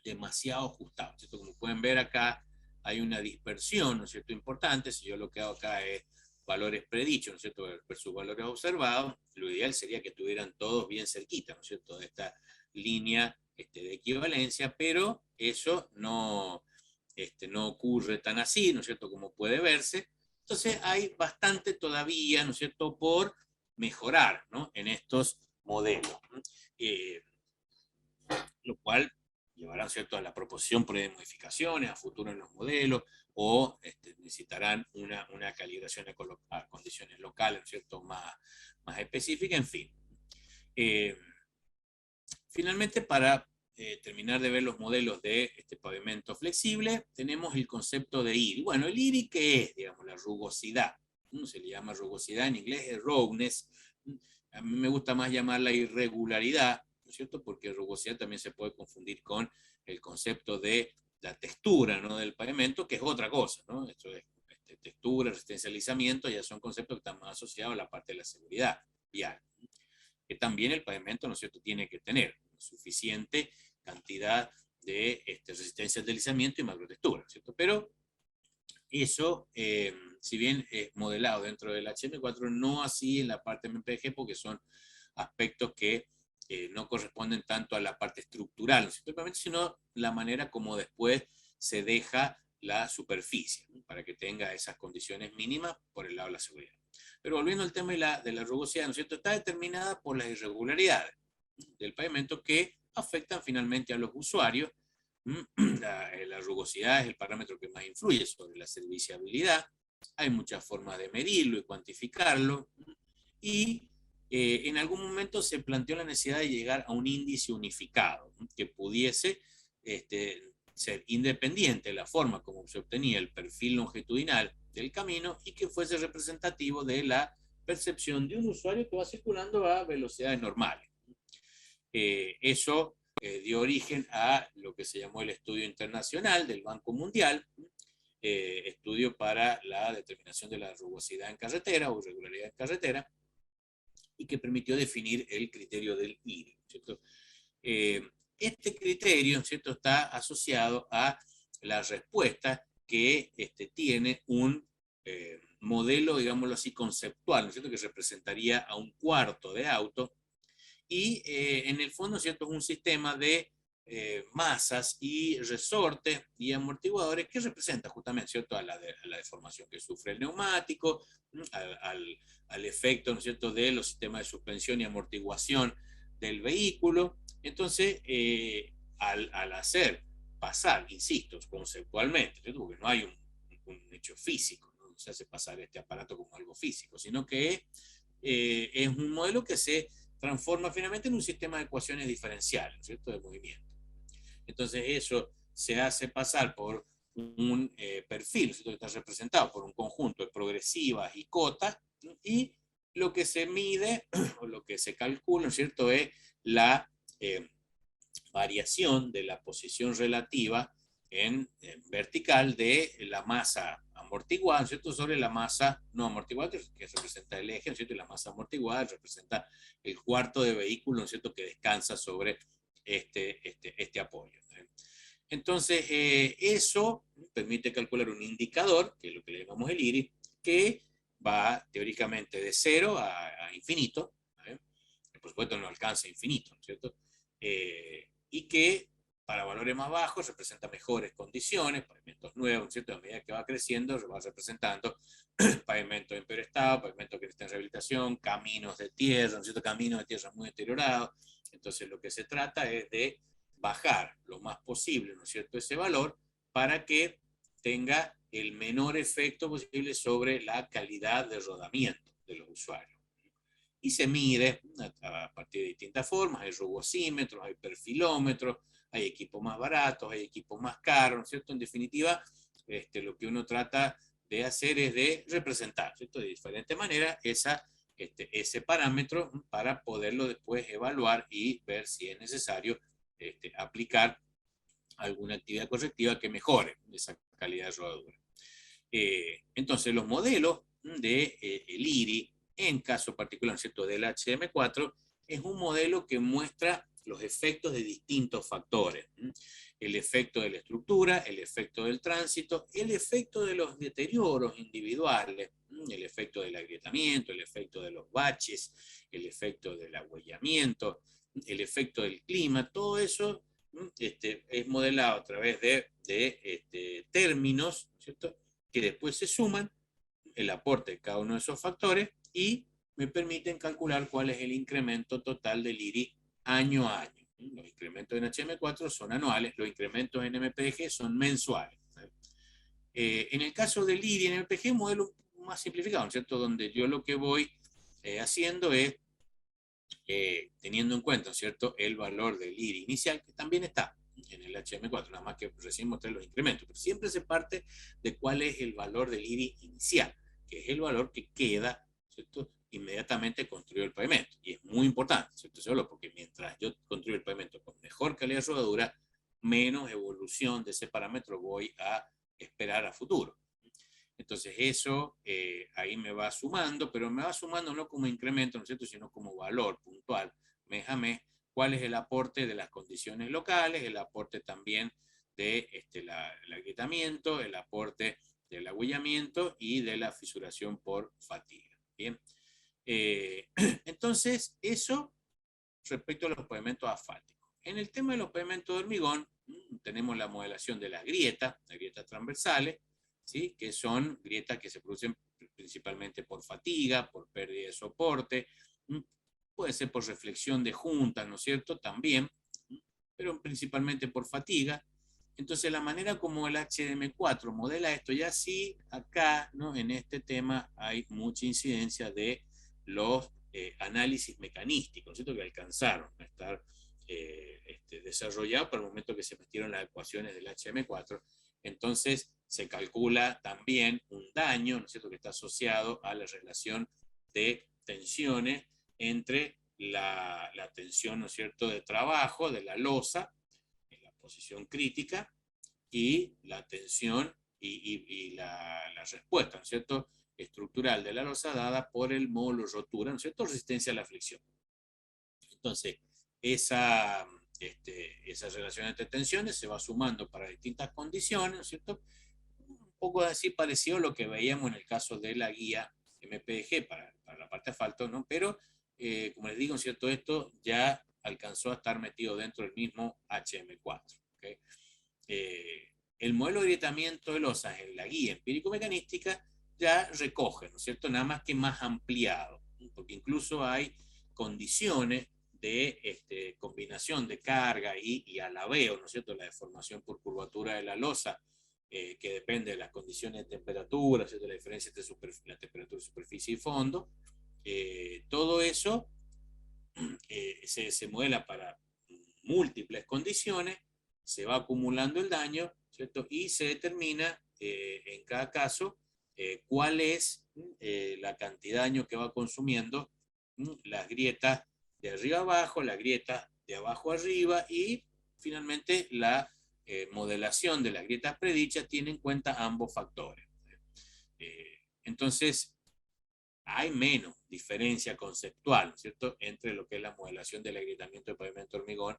demasiado ajustado, ¿cierto? Como pueden ver acá, hay una dispersión, ¿no es cierto?, importante. Si yo lo que hago acá es valores predichos, ¿no es cierto?, versus valores observados, lo ideal sería que estuvieran todos bien cerquita, ¿no es cierto?, de esta línea de equivalencia, pero eso no ocurre tan así, ¿no es cierto?, como puede verse. Entonces hay bastante todavía, ¿no es cierto?, por mejorar, ¿no?, en estos modelos, lo cual llevarán, ¿cierto?, a la proposición por modificaciones a futuro en los modelos, o necesitarán una calibración a condiciones locales, ¿no es cierto?, más específica, en fin. Finalmente, para terminar de ver los modelos de este pavimento flexible, tenemos el concepto de IRI. Bueno, el IRI, ¿qué es? Digamos, la rugosidad. Se le llama rugosidad, en inglés es roughness. A mí me gusta más llamarla irregularidad, ¿no es cierto?, porque rugosidad también se puede confundir con el concepto de la textura, ¿no?, del pavimento, que es otra cosa, ¿no? Esto es textura, resistencia al deslizamiento, ya son conceptos que están más asociados a la parte de la seguridad vial, que también el pavimento, ¿no es cierto?, tiene que tener suficiente cantidad de resistencia al deslizamiento y macrotextura, ¿cierto? Pero eso, si bien es modelado dentro del HM4, no así en la parte MPG, porque son aspectos que no corresponden tanto a la parte estructural, ¿no?, sino la manera como después se deja la superficie, ¿no?, para que tenga esas condiciones mínimas por el lado de la seguridad. Pero volviendo al tema de la rugosidad, ¿no es cierto?, está determinada por las irregularidades del pavimento que afectan finalmente a los usuarios. La rugosidad es el parámetro que más influye sobre la serviciabilidad. Hay muchas formas de medirlo y cuantificarlo, y en algún momento se planteó la necesidad de llegar a un índice unificado que pudiese ser independiente de la forma como se obtenía el perfil longitudinal del camino y que fuese representativo de la percepción de un usuario que va circulando a velocidades normales. Eso dio origen a lo que se llamó el estudio internacional del Banco Mundial, estudio para la determinación de la rugosidad en carretera o irregularidad en carretera, y que permitió definir el criterio del IRI, ¿cierto? Este criterio, ¿cierto?, está asociado a la respuesta que tiene un modelo, digámoslo así, conceptual, ¿no es cierto?, que representaría a un cuarto de auto, y en el fondo, ¿cierto?, es un sistema de masas y resortes y amortiguadores que representa justamente, ¿cierto?, a la deformación que sufre el neumático, al efecto, ¿no es cierto?, de los sistemas de suspensión y amortiguación del vehículo. Entonces, al hacer pasar, insisto, conceptualmente, ¿cierto?, porque no hay un hecho físico, no se hace pasar este aparato como algo físico, sino que es un modelo que se transforma finalmente en un sistema de ecuaciones diferenciales, ¿cierto?, de movimiento. Entonces eso se hace pasar por un perfil, ¿cierto?, que está representado por un conjunto de progresivas y cotas, ¿no?, y lo que se mide o lo que se calcula, ¿cierto?, es la variación de la posición relativa en vertical de la masa amortiguada, ¿no es cierto?, sobre la masa no amortiguada, que representa el eje, ¿no es cierto?, y la masa amortiguada representa el cuarto de vehículo, ¿no es cierto?, que descansa sobre este apoyo. Entonces, eso permite calcular un indicador, que es lo que le llamamos el IRI, que va teóricamente de 0 a infinito, ¿eh? Por supuesto no alcanza infinito, ¿no es cierto? Y que para valores más bajos representa mejores condiciones, pavimentos nuevos, ¿no es cierto? A medida que va creciendo, va representando pavimentos en peor estado, pavimentos que están en rehabilitación, caminos de tierra, ¿no es cierto? Caminos de tierra muy deteriorados. Entonces lo que se trata es de bajar lo más posible, ¿no es cierto?, ese valor para que tenga el menor efecto posible sobre la calidad de rodamiento de los usuarios. Y se mide a partir de distintas formas, hay rugosímetros, hay perfilómetros, hay equipos más baratos, hay equipos más caros, ¿no es cierto? En definitiva, lo que uno trata de hacer es de representar, ¿cierto?, de diferente manera ese parámetro para poderlo después evaluar y ver si es necesario aplicar alguna actividad correctiva que mejore esa calidad de rodadura. Entonces, los modelos de el IRI, en caso particular, ¿cierto?, del HM4, es un modelo que muestra los efectos de distintos factores. El efecto de la estructura, el efecto del tránsito, el efecto de los deterioros individuales, el efecto del agrietamiento, el efecto de los baches, el efecto del agüellamiento, el efecto del clima, todo eso es modelado a través de términos, ¿cierto?, que después se suman el aporte de cada uno de esos factores y me permiten calcular cuál es el incremento total del IRI año a año. Los incrementos en HM4 son anuales, los incrementos en MPG son mensuales. En el caso del IRI en MPG, un modelo más simplificado, ¿no es cierto?, donde yo lo que voy haciendo es teniendo en cuenta, ¿no es cierto?, el valor del IRI inicial, que también está en el HM4, nada más que recién mostré los incrementos, pero siempre se parte de cuál es el valor del IRI inicial, que es el valor que queda, ¿cierto?, inmediatamente construido el pavimento. Y es muy importante, ¿cierto?, solo porque mientras yo construyo el pavimento con mejor calidad de rodadura, menos evolución de ese parámetro voy a esperar a futuro. Entonces eso ahí me va sumando, pero me va sumando no como incremento, ¿no es cierto?, sino como valor puntual, mes a mes, cuál es el aporte de las condiciones locales, el aporte también de el agrietamiento, el aporte del agüellamiento y de la fisuración por fatiga. Bien. Entonces, eso respecto a los pavimentos asfálticos. En el tema de los pavimentos de hormigón, tenemos la modelación de las grietas transversales, ¿sí?, que son grietas que se producen principalmente por fatiga, por pérdida de soporte, puede ser por reflexión de juntas, ¿no es cierto?, también, pero principalmente por fatiga. Entonces, la manera como el HM4 modela esto, ya sí, acá, ¿no?, en este tema hay mucha incidencia de los análisis mecanísticos, ¿no es cierto?, que alcanzaron a estar desarrollados para el momento que se metieron las ecuaciones del HM4. Entonces, se calcula también un daño, ¿no es cierto?, que está asociado a la relación de tensiones entre la tensión, ¿no es cierto?, de trabajo de la losa en la posición crítica y la tensión y la respuesta, ¿no es cierto?, estructural de la losa dada por el módulo rotura, ¿no es cierto?, resistencia a la fricción. Entonces, esa relación entre tensiones se va sumando para distintas condiciones, ¿no es cierto?, un poco así parecido a lo que veíamos en el caso de la guía MPG para la parte asfalto, ¿no? Pero, como les digo, ¿cierto?, esto ya alcanzó a estar metido dentro del mismo HM4. ¿Okay? El modelo de agrietamiento de losas en la guía empírico-mecanística ya recoge, ¿no es cierto?, nada más que más ampliado, porque incluso hay condiciones de combinación de carga y alabeo, ¿no es cierto?, la deformación por curvatura de la losa, que depende de las condiciones de temperatura, ¿cierto?, la diferencia entre la temperatura de superficie y fondo. Todo eso se modela para múltiples condiciones, se va acumulando el daño, ¿cierto?, y se determina en cada caso cuál es la cantidad de daño que va consumiendo las grietas de arriba abajo, las grietas de abajo arriba y finalmente la modelación de las grietas predichas tiene en cuenta ambos factores. Entonces, hay menos diferencia conceptual, ¿no es cierto?, entre lo que es la modelación del agrietamiento de pavimento hormigón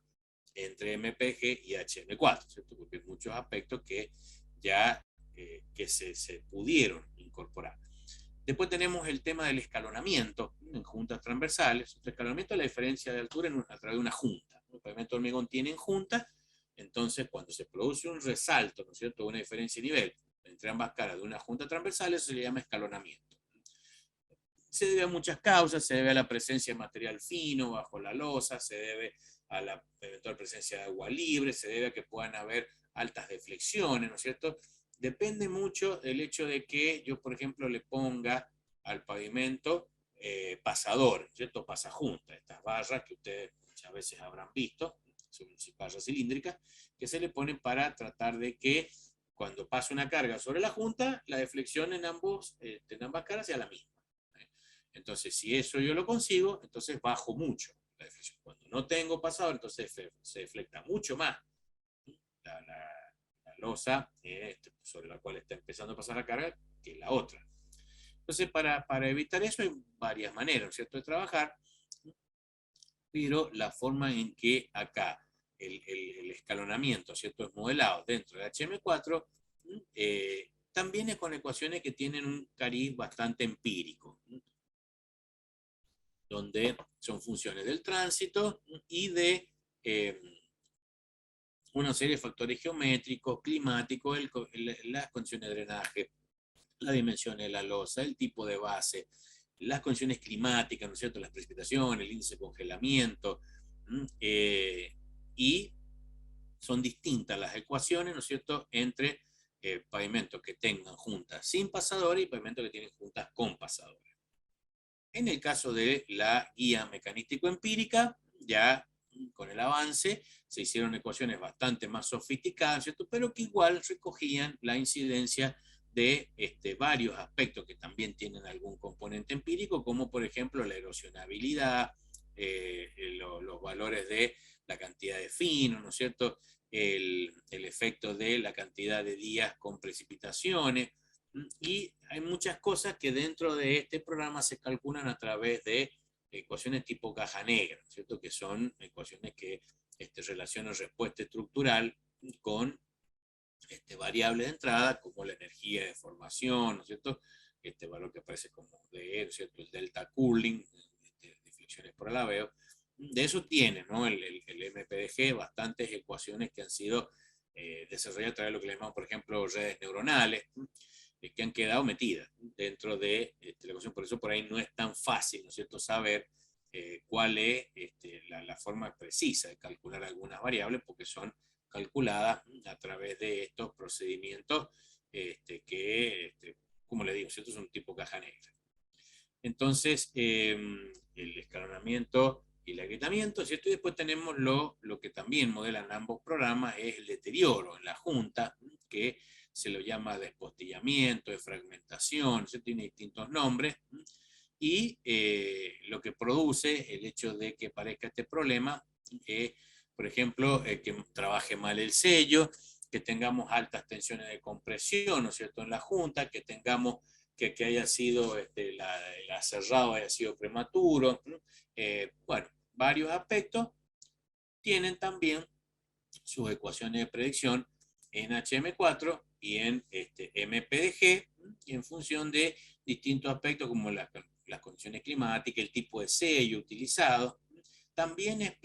entre MPG y HM4, ¿cierto? Porque hay muchos aspectos que ya que se pudieron incorporar. Después tenemos el tema del escalonamiento en juntas transversales. El escalonamiento es la diferencia de altura a través de una junta. El pavimento hormigón tiene junta, entonces cuando se produce un resalto, ¿no es cierto?, una diferencia de nivel entre ambas caras de una junta transversal, eso se le llama escalonamiento. Se debe a muchas causas, se debe a la presencia de material fino bajo la losa, se debe a la eventual presencia de agua libre, se debe a que puedan haber altas deflexiones, ¿no es cierto? Depende mucho del hecho de que yo, por ejemplo, le ponga al pavimento pasador, ¿cierto? Pasajunta, estas barras que ustedes muchas veces habrán visto, son barras cilíndricas, que se le ponen para tratar de que cuando pase una carga sobre la junta, la deflexión en ambas caras sea la misma. Entonces, si eso yo lo consigo, entonces bajo mucho la deflexión. Cuando no tengo pasador, entonces se deflecta mucho más la losa sobre la cual está empezando a pasar la carga que la otra. Entonces, para evitar eso hay varias maneras, ¿no es cierto?, de trabajar, pero la forma en que acá el escalonamiento, ¿cierto?, es modelado dentro de HM4, también es con ecuaciones que tienen un cariz bastante empírico, donde son funciones del tránsito y de una serie de factores geométricos, climáticos, las condiciones de drenaje, la dimensión de la losa, el tipo de base, las condiciones climáticas, ¿no es cierto?, las precipitaciones, el índice de congelamiento, y son distintas las ecuaciones, ¿no es cierto?, entre pavimentos que tengan juntas sin pasadores y pavimentos que tienen juntas con pasadores. En el caso de la guía mecanístico-empírica, ya con el avance se hicieron ecuaciones bastante más sofisticadas, ¿cierto?, pero que igual recogían la incidencia de varios aspectos que también tienen algún componente empírico, como por ejemplo la erosionabilidad, los valores de la cantidad de fino, ¿no es cierto?, el efecto de la cantidad de días con precipitaciones, y hay muchas cosas que dentro de este programa se calculan a través de ecuaciones tipo caja negra, ¿cierto?, que son ecuaciones que relacionan respuesta estructural con variables de entrada, como la energía de formación, ¿no es cierto?, este valor que aparece como D, ¿no es cierto?, el delta cooling, deflexiones por alabeo. De eso tiene, ¿no?, el MPDG bastantes ecuaciones que han sido desarrolladas a través de lo que le llamamos, por ejemplo, redes neuronales, que han quedado metidas dentro de la ecuación. Por eso por ahí no es tan fácil, ¿no es cierto?, saber cuál es la forma precisa de calcular algunas variables, porque son calculadas a través de estos procedimientos que, como le digo, ¿cierto?, son tipo caja negra. Entonces, el escalonamiento y el agrietamiento, ¿cierto? Y después tenemos lo que también modelan ambos programas, es el deterioro en la junta, que se lo llama despostillamiento, de fragmentación, ¿cierto? Tiene distintos nombres, y lo que produce el hecho de que parezca este problema, por ejemplo, que trabaje mal el sello, que tengamos altas tensiones de compresión, ¿no es cierto?, en la junta, que tengamos que haya sido, el aserrado haya sido prematuro, bueno, varios aspectos tienen también sus ecuaciones de predicción en HM4 y en MPDG, y en función de distintos aspectos como las condiciones climáticas, el tipo de sello utilizado, también es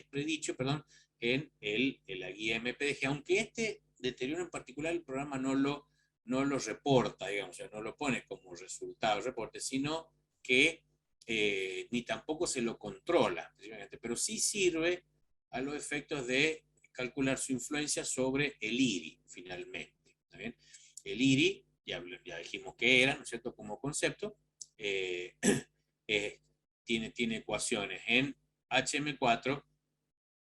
predicho, perdón, en la guía MPDG, aunque este deterioro en particular el programa no lo reporta, digamos, o sea, no lo pone como resultado del reporte, sino que ni tampoco se lo controla, pero sí sirve a los efectos de calcular su influencia sobre el IRI, finalmente. ¿Está bien? El IRI, ya dijimos que era, ¿no es cierto?, como concepto, tiene ecuaciones en HM4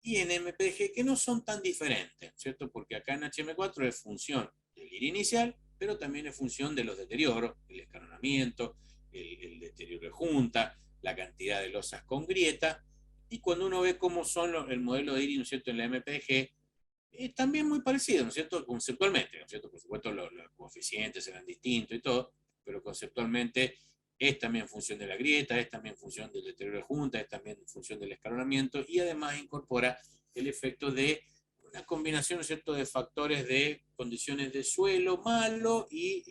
y en MPG que no son tan diferentes, ¿cierto? Porque acá en HM4 es función del IRI inicial, pero también es función de los deterioros, el escalonamiento, el deterioro de junta, la cantidad de losas con grieta, Y cuando uno ve cómo son el modelo de IRI, ¿no es cierto?, en la MPG, es también muy parecido, ¿no es cierto?, conceptualmente, ¿no es cierto? Por supuesto, los coeficientes serán distintos y todo, pero conceptualmente es también función de la grieta, es también función del deterioro de junta, es también función del escalonamiento, y además incorpora el efecto de una combinación, ¿no es cierto?, de factores de condiciones de suelo malo y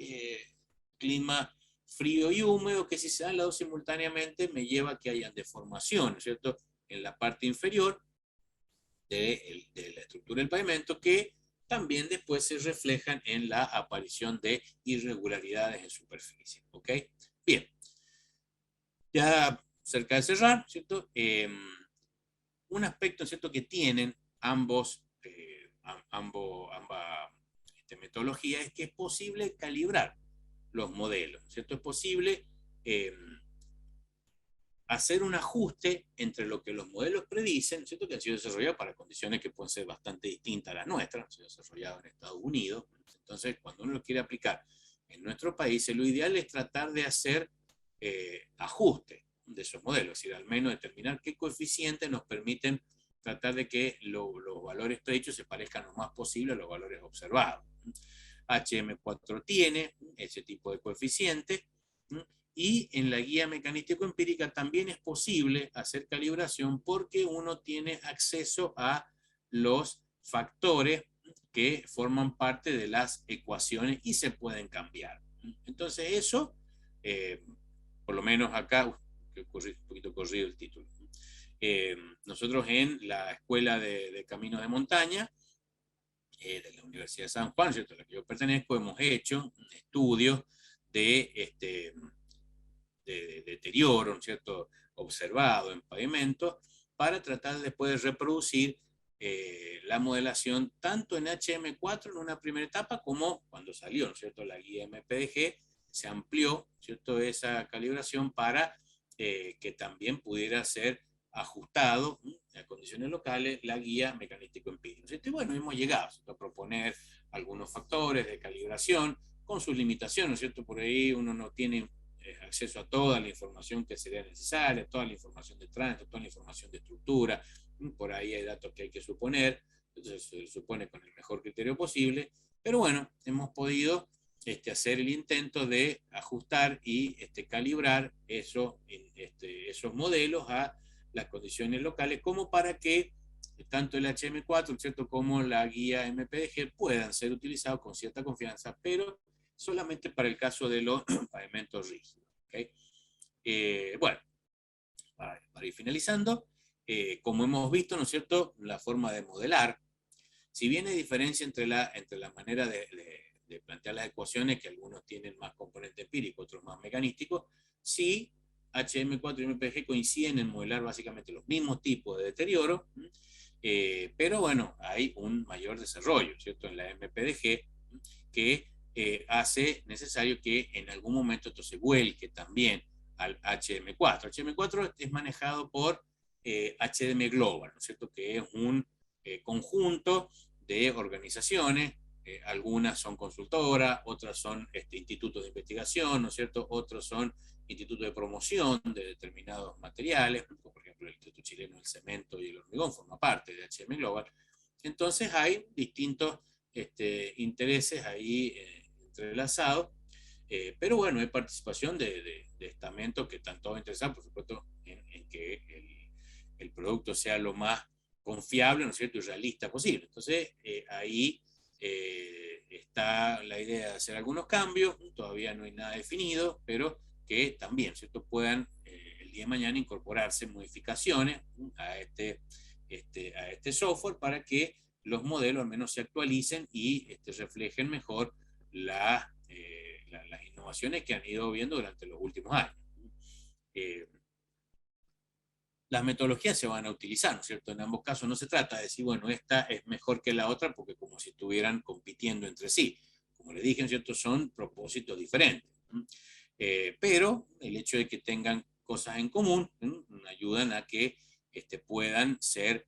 clima frío y húmedo, que si se dan las dos simultáneamente me lleva a que hayan deformación, ¿no es cierto?, en la parte inferior de la estructura del pavimento, que también después se reflejan en la aparición de irregularidades en superficie. ¿Ok? Bien, ya cerca de cerrar, ¿cierto? Un aspecto, ¿cierto?, que tienen ambas metodologías es que es posible calibrar los modelos, ¿cierto? Es posible eh, hacer un ajuste entre lo que los modelos predicen, ¿cierto?, que han sido desarrollados para condiciones que pueden ser bastante distintas a las nuestras, han sido desarrollados en Estados Unidos. Entonces, cuando uno lo quiere aplicar en nuestro país, lo ideal es tratar de hacer ajuste de esos modelos, es decir, al menos determinar qué coeficientes nos permiten tratar de que los valores predichos se parezcan lo más posible a los valores observados. HM4 tiene ese tipo de coeficientes, y en la guía mecanístico-empírica también es posible hacer calibración porque uno tiene acceso a los factores que forman parte de las ecuaciones y se pueden cambiar. Entonces eso, eh, por lo menos acá, que un poquito corrido el título, nosotros en la Escuela de Caminos de Montaña de la Universidad de San Juan, ¿cierto?, a la que yo pertenezco, hemos hecho estudios de deterioro, ¿no es cierto?, observado en pavimentos, para tratar después de reproducir la modelación tanto en HM4 en una primera etapa como cuando salió, ¿no es cierto?, la guía MPDG, se amplió, ¿cierto?, esa calibración para que también pudiera ser ajustado a condiciones locales la guía mecanístico-empírica. Y bueno, hemos llegado, ¿cierto?, a proponer algunos factores de calibración con sus limitaciones, ¿no es cierto? Por ahí uno no tiene acceso a toda la información que sería necesaria, toda la información de tránsito, toda la información de estructura, por ahí hay datos que hay que suponer, entonces se supone con el mejor criterio posible, pero bueno, hemos podido hacer el intento de ajustar y calibrar esos modelos a las condiciones locales, como para que tanto el HM4, ¿cierto?, como la guía MPDG puedan ser utilizados con cierta confianza, pero solamente para el caso de los pavimentos rígidos. ¿Okay? Bueno, para ir finalizando, como hemos visto, ¿no es cierto?, la forma de modelar, si bien hay diferencia entre la manera de plantear las ecuaciones, que algunos tienen más componente empírico, otros más mecanístico, sí, HM4 y MPG coinciden en modelar básicamente los mismos tipos de deterioro, pero bueno, hay un mayor desarrollo, ¿cierto?, en la MPDG, que hace necesario que en algún momento esto se vuelque también al HM4. HM4 es manejado por HDM Global, ¿no es cierto?, que es un conjunto de organizaciones, algunas son consultoras, otras son institutos de investigación, ¿no es cierto?, otros son institutos de promoción de determinados materiales, como por ejemplo el Instituto Chileno del Cemento y el Hormigón forma parte de HM Global. Entonces hay distintos intereses ahí entrelazados, pero bueno, hay participación de estamentos que están todos interesados, por supuesto, en que el producto sea lo más confiable, ¿no es cierto?, y realista posible. Entonces, ahí está la idea de hacer algunos cambios, todavía no hay nada definido, pero que también, ¿cierto?, puedan el día de mañana incorporarse modificaciones a este software para que los modelos al menos se actualicen y reflejen mejor las innovaciones que han ido viendo durante los últimos años. Las metodologías se van a utilizar, ¿no es cierto? En ambos casos no se trata de decir, bueno, esta es mejor que la otra, porque como si estuvieran compitiendo entre sí. Como le dije, ¿no es cierto?, son propósitos diferentes. Pero el hecho de que tengan cosas en común ayudan a que puedan ser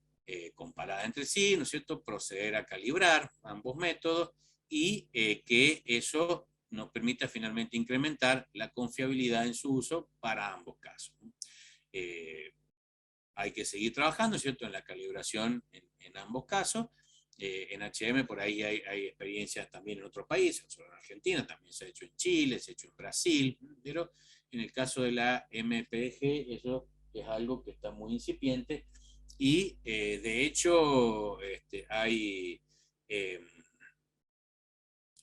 comparadas entre sí, ¿no es cierto?, proceder a calibrar ambos métodos y que eso nos permita finalmente incrementar la confiabilidad en su uso para ambos casos. hay que seguir trabajando, ¿cierto?, en la calibración en ambos casos. En HM por ahí hay experiencias también en otros países, no solo en Argentina, también se ha hecho en Chile, se ha hecho en Brasil, pero en el caso de la MPG eso es algo que está muy incipiente y de hecho hay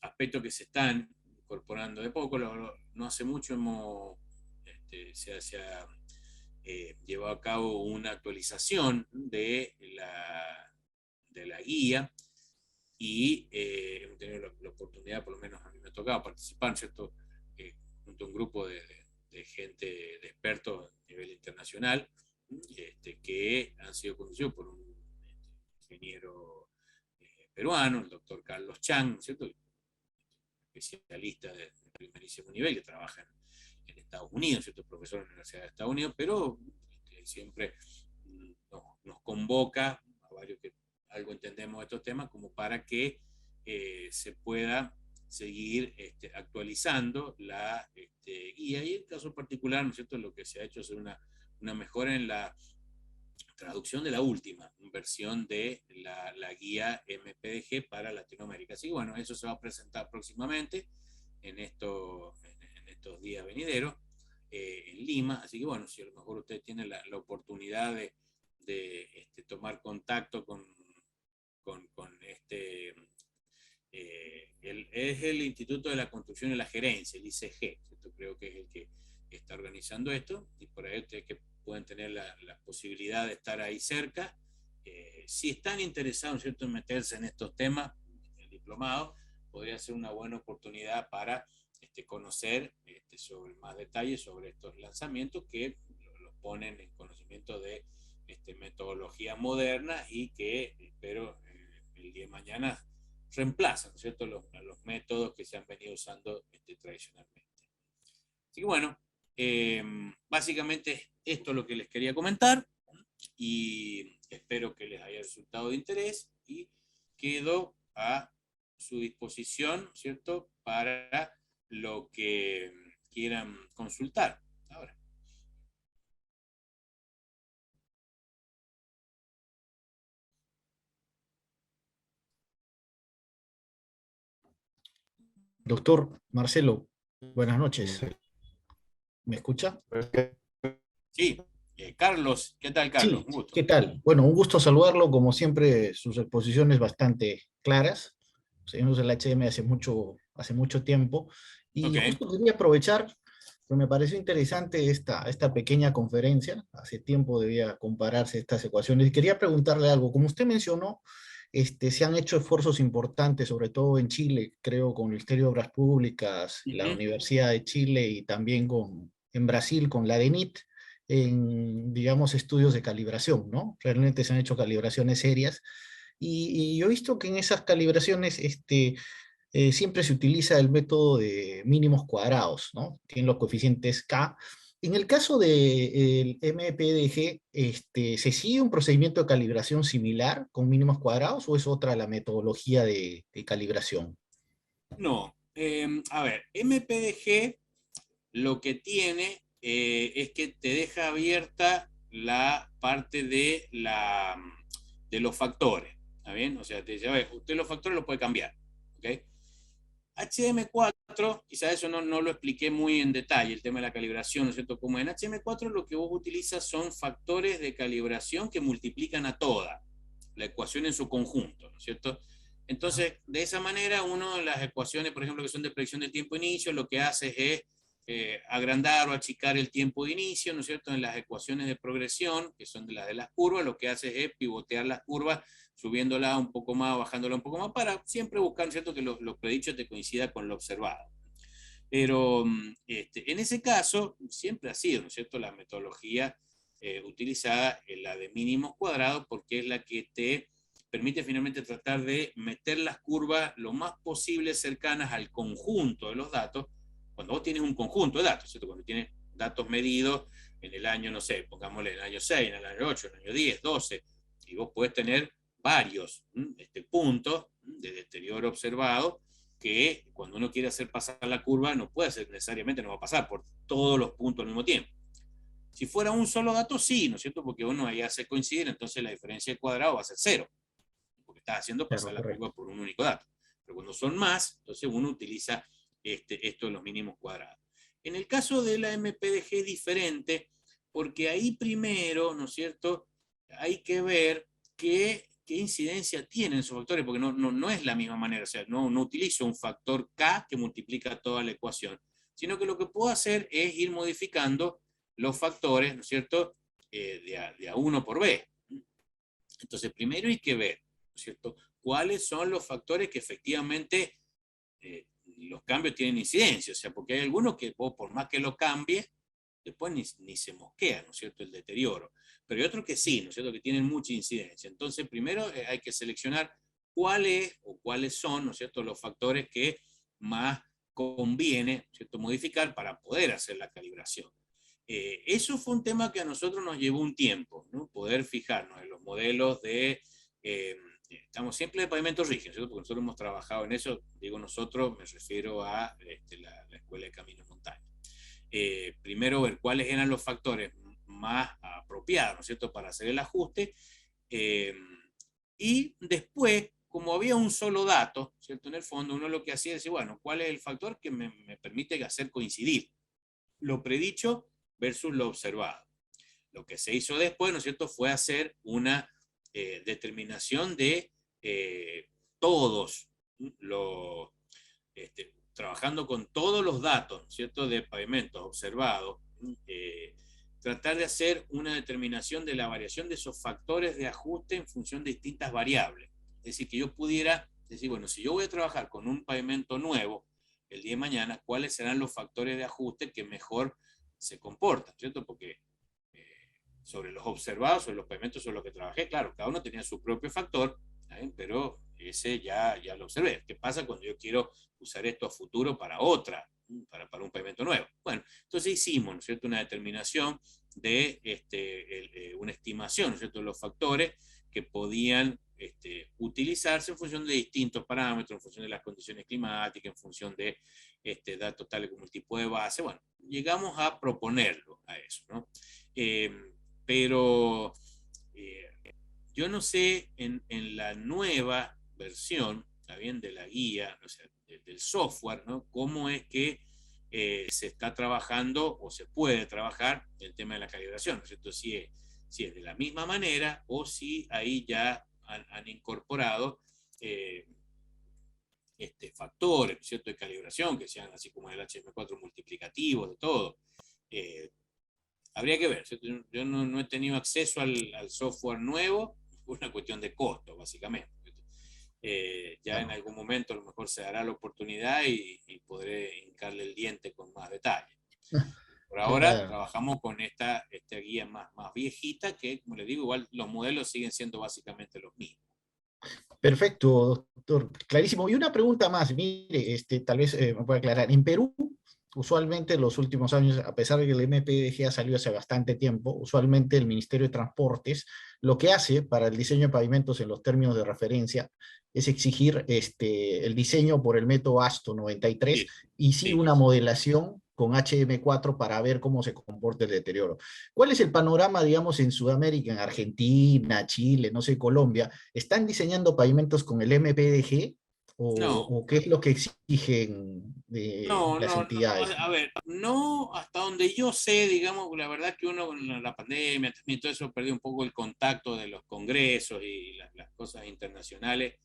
aspectos que se están incorporando de poco. No hace mucho se ha llevado a cabo una actualización de la guía y hemos tenido la oportunidad, por lo menos a mí me ha tocado participar, ¿cierto? Junto a un grupo de gente, de expertos a nivel internacional, que han sido conducidos por un ingeniero peruano, el doctor Carlos Chang, ¿cierto?, especialista de primerísimo nivel, que trabaja en Estados Unidos, ¿cierto?, profesor en la Universidad de Estados Unidos, pero siempre nos convoca a varios que algo entendemos de estos temas, como para que se pueda seguir actualizando la guía. Y en el caso particular, ¿no es cierto?, lo que se ha hecho es una mejora en la traducción de la última versión de la guía MPDG para Latinoamérica. Así que bueno, eso se va a presentar próximamente en estos días venideros en Lima. Así que bueno, si a lo mejor usted tiene la oportunidad de tomar contacto con es el Instituto de la Construcción y la Gerencia, el ICG, ¿cierto? Creo que es el que está organizando esto, y por ahí ustedes que pueden tener la posibilidad de estar ahí cerca. Si están interesados, ¿cierto?, en meterse en estos temas, el diplomado podría ser una buena oportunidad para conocer sobre más detalles sobre estos lanzamientos que los ponen en conocimiento de metodología moderna y que espero el día de mañana reemplazan, ¿no es cierto?, los métodos que se han venido usando tradicionalmente. Así que bueno, básicamente esto es lo que les quería comentar y espero que les haya resultado de interés y quedo a su disposición, ¿cierto?, para lo que quieran consultar. Ahora. Doctor Marcelo, buenas noches. ¿Me escucha? Sí, Carlos, ¿qué tal, Carlos? Sí, Un gusto. ¿qué tal? Bueno, un gusto saludarlo, como siempre, sus exposiciones bastante claras. Seguimos el HM hace mucho tiempo, y Ok. justo quería aprovechar, pues me pareció interesante esta pequeña conferencia. Hace tiempo debía compararse estas ecuaciones, y quería preguntarle algo. Como usted mencionó, se han hecho esfuerzos importantes, sobre todo en Chile, creo, con el Ministerio de Obras Públicas, la Universidad de Chile, y también en Brasil con la DENIT, en, digamos, estudios de calibración, ¿no? Realmente se han hecho calibraciones serias, y yo he visto que en esas calibraciones siempre se utiliza el método de mínimos cuadrados, ¿no? Tienen los coeficientes K. En el caso del MPDG, ¿se sigue un procedimiento de calibración similar con mínimos cuadrados, o es otra la metodología de calibración? No, a ver, MPDG lo que tiene es que te deja abierta la parte de los factores, ¿está bien? O sea, te dice, a ver, usted los factores los puede cambiar, ¿ok? HM4, quizás eso no lo expliqué muy en detalle, el tema de la calibración, ¿no es cierto? Como en HM4 lo que vos utilizas son factores de calibración que multiplican a toda la ecuación en su conjunto, ¿no es cierto? Entonces, de esa manera, uno de las ecuaciones, por ejemplo, que son de predicción de tiempo de inicio, lo que hace es agrandar o achicar el tiempo de inicio, ¿no es cierto? En las ecuaciones de progresión, que son de las curvas, lo que hace es pivotear las curvas, subiéndola un poco más, bajándola un poco más, para siempre buscar, ¿cierto?, que lo predicho te coincida con lo observado. Pero en ese caso, siempre ha sido, ¿no es cierto?, la metodología utilizada, la de mínimos cuadrados, porque es la que te permite finalmente tratar de meter las curvas lo más posible cercanas al conjunto de los datos, cuando vos tienes un conjunto de datos, ¿cierto? Cuando tienes datos medidos en el año, no sé, pongámosle en el año 6, en el año 8, en el año 10, 12, y vos podés tener varios puntos de deterioro observado, que cuando uno quiere hacer pasar la curva, no puede ser necesariamente, no va a pasar por todos los puntos al mismo tiempo. Si fuera un solo dato, sí, ¿no es cierto? Porque uno ahí hace coincidir, entonces la diferencia de cuadrado va a ser 0, porque estás haciendo pasar Claro, la correcto. curva por un único dato. Pero cuando son más, entonces uno utiliza esto de los mínimos cuadrados. En el caso de la MPDG es diferente, porque ahí primero, ¿no es cierto?, hay que ver qué incidencia tienen esos factores, porque no es la misma manera, o sea, no utilizo un factor K que multiplica toda la ecuación, sino que lo que puedo hacer es ir modificando los factores, ¿no es cierto?, de A1 por B. Entonces, primero hay que ver, ¿no es cierto?, cuáles son los factores que efectivamente los cambios tienen incidencia, o sea, porque hay algunos que vos, por más que lo cambie, después ni se mosquea, ¿no es cierto?, el deterioro. Pero hay otros que sí, ¿no es cierto?, que tienen mucha incidencia. Entonces, primero hay que seleccionar cuáles son, ¿no es cierto?, los factores que más conviene, ¿no es cierto?, modificar para poder hacer la calibración. Eso fue un tema que a nosotros nos llevó un tiempo, ¿no?, poder fijarnos en los modelos estamos siempre de pavimento rígido, ¿cierto?, porque nosotros hemos trabajado en eso, digo nosotros, me refiero a la Escuela de Caminos Montaña. Primero ver cuáles eran los factores más apropiados, ¿no es cierto?, para hacer el ajuste, y después, como había un solo dato, ¿cierto?, en el fondo, uno lo que hacía es decir, bueno, ¿cuál es el factor que me permite hacer coincidir lo predicho versus lo observado? Lo que se hizo después, ¿no es cierto?, fue hacer una determinación de todos los, trabajando con todos los datos, ¿cierto?, de pavimentos observados, tratar de hacer una determinación de la variación de esos factores de ajuste en función de distintas variables. Es decir, que yo pudiera decir, bueno, si yo voy a trabajar con un pavimento nuevo el día de mañana, ¿cuáles serán los factores de ajuste que mejor se comportan, ¿cierto? Porque sobre los observados, sobre los pavimentos sobre los que trabajé, claro, cada uno tenía su propio factor, ¿saben?, pero ese ya lo observé. ¿Qué pasa cuando yo quiero usar esto a futuro para para un pavimento nuevo? Bueno, entonces hicimos, ¿no es cierto?, una determinación de una estimación, ¿no es cierto?, de los factores que podían utilizarse en función de distintos parámetros, en función de las condiciones climáticas, en función de datos tales como el tipo de base. Bueno, llegamos a proponerlo a eso, ¿no? Pero yo no sé en la nueva versión, ¿está bien?, de la guía, o sea, del software, ¿no?, cómo es que se está trabajando o se puede trabajar el tema de la calibración, ¿no es cierto?, si es de la misma manera o si ahí ya han incorporado factores, ¿no es cierto?, de calibración, que sean así como el HM4 multiplicativo, de todo. Habría que ver, ¿cierto? Yo no he tenido acceso al software nuevo, por una cuestión de costo, básicamente. Ya en algún momento a lo mejor se dará la oportunidad y podré hincarle el diente con más detalle. Por ahora Claro. trabajamos con esta guía más viejita, que, como les digo, igual los modelos siguen siendo básicamente los mismos. Perfecto, doctor. Clarísimo. Y una pregunta más, mire, tal vez me puede aclarar. En Perú, usualmente en los últimos años, a pesar de que el MPDG ha salido hace bastante tiempo, usualmente el Ministerio de Transportes lo que hace para el diseño de pavimentos en los términos de referencia es exigir el diseño por el método ASTO 93 Sí, y sí sí. una modelación con HM4 para ver cómo se comporta el deterioro. ¿Cuál es el panorama, digamos, en Sudamérica, en Argentina, Chile, no sé, Colombia? ¿Están diseñando pavimentos con el MPDG No, o qué es lo que exigen de las no. entidades? A ver, no hasta donde yo sé, digamos, la verdad que uno con la pandemia, también todo eso, perdió un poco el contacto de los congresos y las cosas internacionales.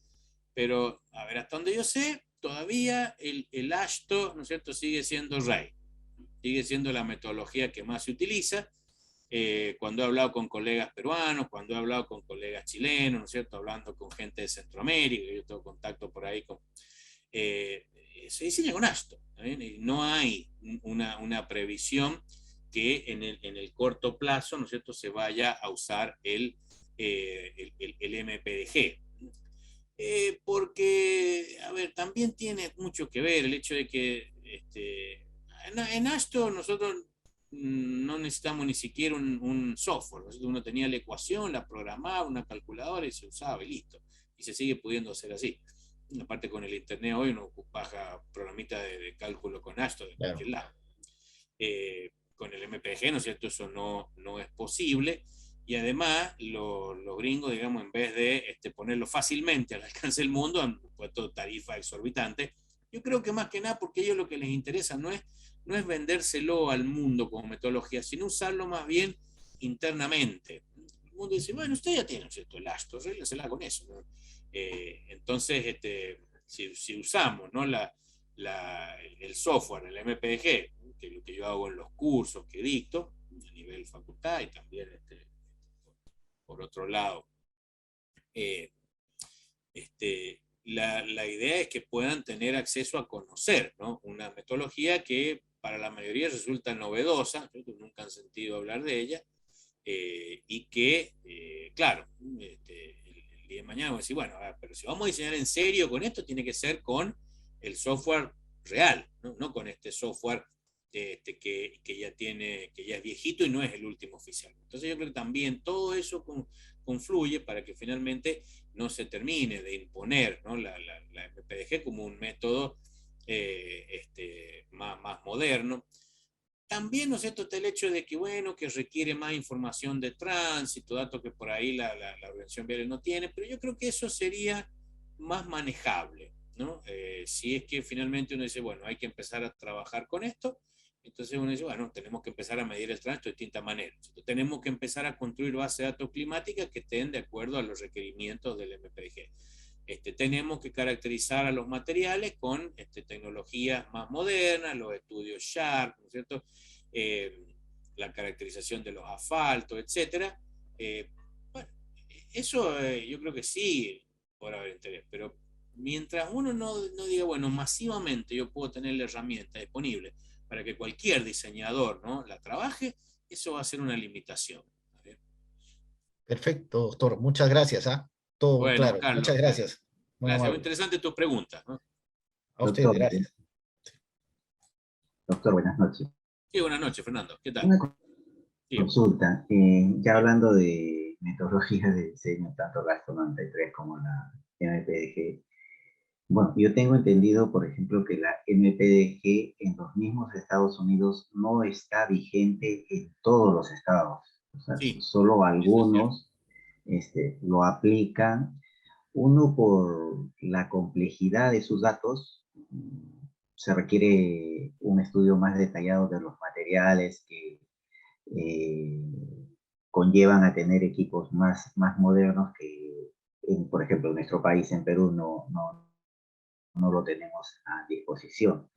Pero, a ver, hasta donde yo sé, todavía el ASTO, ¿no es cierto?, sigue siendo rey. Sigue siendo la metodología que más se utiliza. Cuando he hablado con colegas peruanos, cuando he hablado con colegas chilenos, ¿no es cierto?, hablando con gente de Centroamérica, yo tengo contacto por ahí se diseña con ASTO, ¿bien? Y no hay una previsión que en el corto plazo, ¿no es cierto?, se vaya a usar el MPDG. Porque, a ver, también tiene mucho que ver el hecho de que en ASTO nosotros no necesitamos ni siquiera un software. Uno tenía la ecuación, la programaba, una calculadora y se usaba y listo. Y se sigue pudiendo hacer así. Aparte con el internet hoy uno baja programitas de cálculo con ASTO de Claro. cualquier lado. con el MPG, ¿no es cierto? Eso no es posible. Y además, los gringos, digamos, en vez de ponerlo fácilmente al alcance del mundo, han puesto tarifas exorbitantes. Yo creo que más que nada porque a ellos lo que les interesa no es vendérselo al mundo como metodología, sino usarlo más bien internamente. El mundo dice, bueno, usted ya tiene, ¿no es cierto?, el Astro, arréglesela con eso, ¿no? Entonces, si usamos, ¿no?, el software, el MPG, que es lo que yo hago en los cursos que dicto, a nivel facultad y también por otro lado, eh, la idea es que puedan tener acceso a conocer, ¿no?, una metodología que para la mayoría resulta novedosa, ¿no?, que nunca han sentido hablar de ella, y que, claro, el día de mañana voy a decir, bueno, pero si vamos a diseñar en serio con esto, tiene que ser con el software real, no con este software que ya es viejito y no es el último oficial. Entonces yo creo que también todo eso confluye para que finalmente no se termine de imponer, ¿no?, la MPDG como un método más moderno. También, ¿no es cierto?, está el hecho de que, bueno, que requiere más información de tránsito, datos que por ahí la organización vial no tiene, pero yo creo que eso sería más manejable, ¿no? Si es que finalmente uno dice, bueno, hay que empezar a trabajar con esto, entonces uno dice, bueno, tenemos que empezar a medir el tránsito de distintas maneras. Entonces, tenemos que empezar a construir bases de datos climáticas que estén de acuerdo a los requerimientos del MPDG. Tenemos que caracterizar a los materiales con tecnologías más modernas, los estudios SHARP, ¿no es cierto? Eh, la caracterización de los asfaltos, etc. Bueno, eso yo creo que sí podrá haber interés, pero mientras uno no diga, bueno, masivamente yo puedo tener la herramienta disponible para que cualquier diseñador, ¿no?, la trabaje, eso va a ser una limitación. ¿Vale? Perfecto, doctor. Muchas gracias, ¿ah? Todo Bueno, claro. Carlos, Muchas gracias. Muy gracias. Muy amable. interesante tus preguntas, ¿no? A usted, Doctor, gracias. doctor, buenas noches. Sí, buenas noches, Fernando. ¿Qué tal? Una Sí. consulta. Ya hablando de metodologías de diseño, tanto la ASTO 93 como la MPDG, bueno, yo tengo entendido, por ejemplo, que la MPDG en los mismos Estados Unidos no está vigente en todos los estados. O sea, Sí, solo eso es cierto. algunos lo aplican. Uno, por la complejidad de sus datos, se requiere un estudio más detallado de los materiales que eh, conllevan a tener equipos más modernos que, por ejemplo, en nuestro país, en Perú, no lo tenemos a disposición.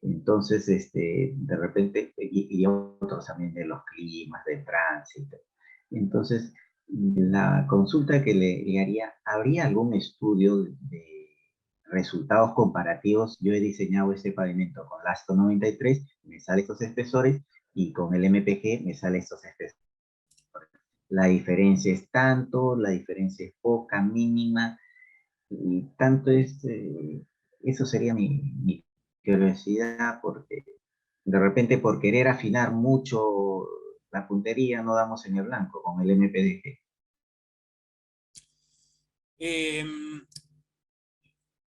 Entonces, de repente, y otros también de los climas, del tránsito. Entonces, la consulta que le haría, ¿habría algún estudio de resultados comparativos? Yo he diseñado este pavimento con la ASTO 93, me sale estos espesores, y con el MPG me sale estos espesores. La diferencia es tanto, la diferencia es poca, mínima, y tanto eso sería mi curiosidad, porque de repente por querer afinar mucho la puntería no damos en el blanco con el MPDG. Eh,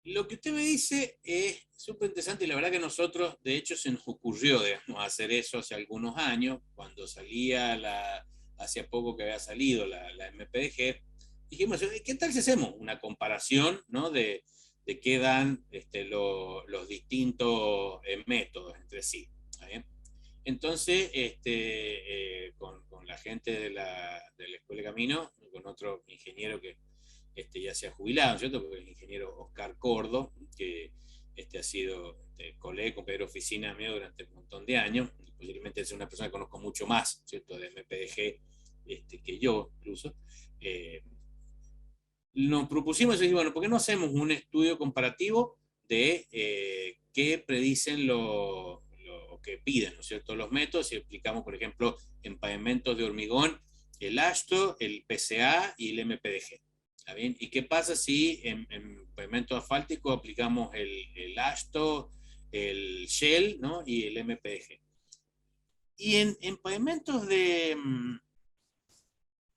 lo que usted me dice es súper interesante y la verdad que nosotros, de hecho, se nos ocurrió, digamos, hacer eso hace algunos años, cuando hacía poco que había salido la MPDG, dijimos, ¿qué tal si hacemos una comparación, ¿no?, de qué dan los distintos métodos entre sí? ¿Bien? Entonces, con la gente de la Escuela de Camino, con otro ingeniero que ya se ha jubilado, ¿no es cierto?, porque el ingeniero Oscar Cordo, que ha sido colega, compañero de oficina mío durante un montón de años, posiblemente es una persona que conozco mucho más, ¿cierto?, de MPDG que yo, incluso. Nos propusimos decir, bueno, ¿por qué no hacemos un estudio comparativo de qué predicen o qué piden, ¿no es cierto?, los métodos, y aplicamos, por ejemplo, en pavimentos de hormigón, el ASTO, el PCA y el MPDG. ¿Está bien? ¿Y qué pasa si en pavimento asfáltico aplicamos el ASTO, el Shell, ¿no?, y el MPDG? Y en pavimentos de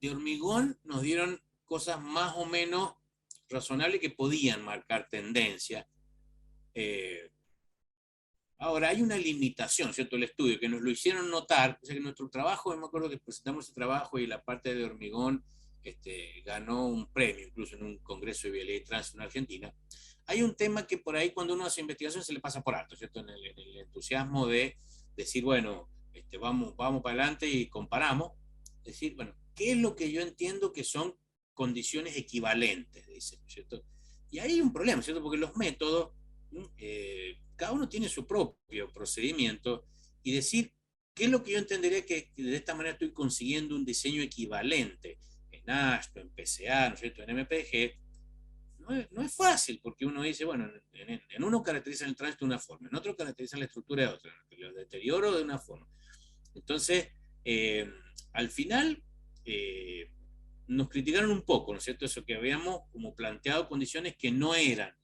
hormigón nos dieron cosas más o menos razonables que podían marcar tendencia. Ahora, hay una limitación, ¿cierto? El estudio, que nos lo hicieron notar, o sea que nuestro trabajo, me acuerdo que presentamos ese trabajo y la parte de hormigón ganó un premio, incluso en un congreso de vialidad y tránsito en Argentina. Hay un tema que por ahí cuando uno hace investigación se le pasa por alto, ¿cierto? En el entusiasmo de decir, bueno, vamos para adelante y comparamos. Decir, bueno, ¿qué es lo que yo entiendo que son condiciones equivalentes? Dice, ¿cierto? Y ahí hay un problema, ¿cierto? Porque los métodos, cada uno tiene su propio procedimiento y decir, ¿qué es lo que yo entendería que de esta manera estoy consiguiendo un diseño equivalente en ASTO, en PCA, ¿no es cierto?, en MPG? No es fácil, porque uno dice, bueno, en uno caracteriza el tránsito de una forma, en otro caracteriza la estructura de otra, el deterioro de una forma. Entonces, al final, nos criticaron un poco, ¿no es cierto? Eso que habíamos como planteado condiciones que no eran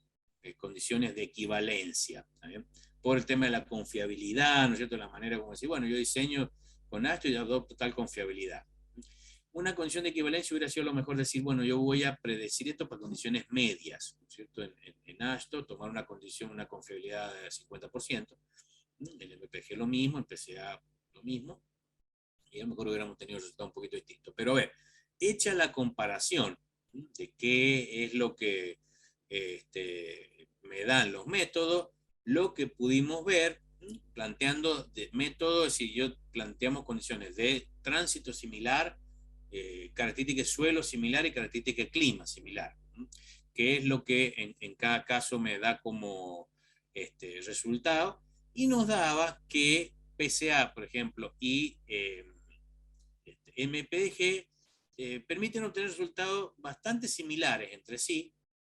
condiciones de equivalencia, ¿también? Por el tema de la confiabilidad, ¿no es cierto? La manera como decir, bueno, yo diseño con ASTO y adopto tal confiabilidad. Una condición de equivalencia hubiera sido lo mejor decir, bueno, yo voy a predecir esto para condiciones medias, ¿no es cierto? En ASTO, tomar una condición, una confiabilidad de 50%, en MPG lo mismo, en PCA lo mismo, y a lo mejor hubiéramos tenido resultados un poquito distintos. Pero a ver, hecha la comparación de qué es lo que me dan los métodos, lo que pudimos ver, planteando de métodos, si yo planteamos condiciones de tránsito similar, característica de suelo similar y característica de clima similar, que es lo que en cada caso me da como resultado, y nos daba que PCA, por ejemplo, y MPG permiten obtener resultados bastante similares entre sí,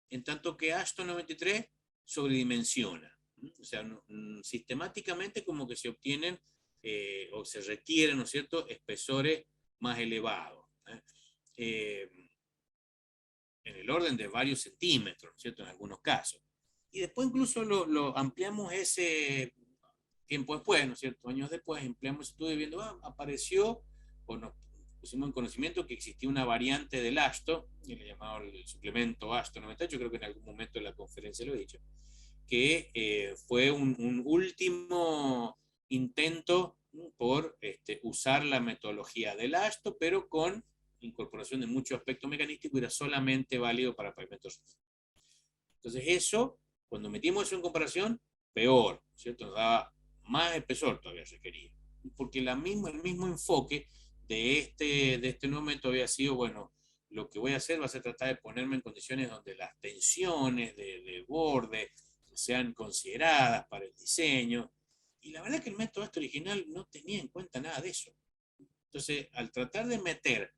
en tanto que ASTO 93 sobredimensiona. O sea, sistemáticamente como que se obtienen o se requieren, ¿no es cierto?, espesores más elevados. En el orden de varios centímetros, ¿no es cierto?, en algunos casos. Y después incluso lo ampliamos ese tiempo después, ¿no es cierto?, años después, ampliamos ese estudio viendo, apareció, o nos pusimos en conocimiento que existía una variante del ASTO, que le llamaba el suplemento ASTO 98, creo que en algún momento de la conferencia lo he dicho, que fue un último intento por usar la metodología del ASTO, pero con incorporación de mucho aspecto mecanístico, y era solamente válido para pavimentos. Entonces eso, cuando metimos eso en comparación, peor, ¿cierto? Nos daba más espesor todavía se quería. Porque el mismo enfoque de este nuevo método había sido, bueno, lo que voy a hacer va a ser tratar de ponerme en condiciones donde las tensiones de borde sean consideradas para el diseño. Y la verdad es que el método original no tenía en cuenta nada de eso. Entonces, al tratar de meter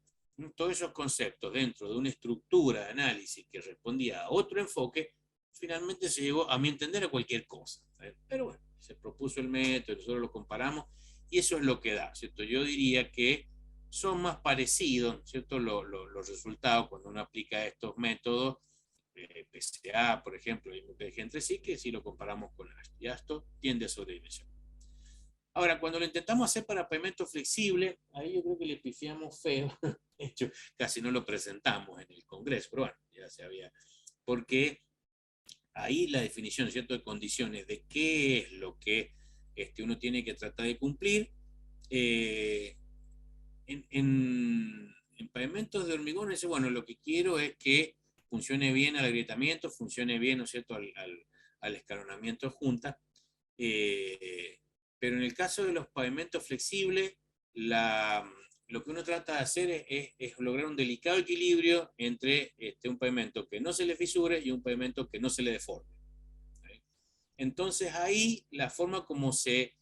todos esos conceptos dentro de una estructura de análisis que respondía a otro enfoque, finalmente se llegó, a mi entender, a cualquier cosa. Pero bueno, se propuso el método, nosotros lo comparamos, y eso es lo que da, ¿cierto? Yo diría que son más parecidos, ¿cierto?, los resultados cuando uno aplica estos métodos, PCA, por ejemplo, y MPG entre sí, que si lo comparamos con ASTO. Y ASTO tiende a sobredimensionar. Ahora, cuando lo intentamos hacer para pavimento flexible, ahí yo creo que le pifiamos feo. De hecho, casi no lo presentamos en el Congreso, pero bueno, ya se había. Porque ahí la definición, ¿cierto?, de condiciones de qué es lo que uno tiene que tratar de cumplir. En pavimentos de hormigón, dice, bueno, lo que quiero es que funcione bien el agrietamiento, funcione bien, ¿no es cierto?, al escalonamiento junta. Pero en el caso de los pavimentos flexibles, lo que uno trata de hacer es lograr un delicado equilibrio entre un pavimento que no se le fisure y un pavimento que no se le deforme. Entonces ahí la forma como se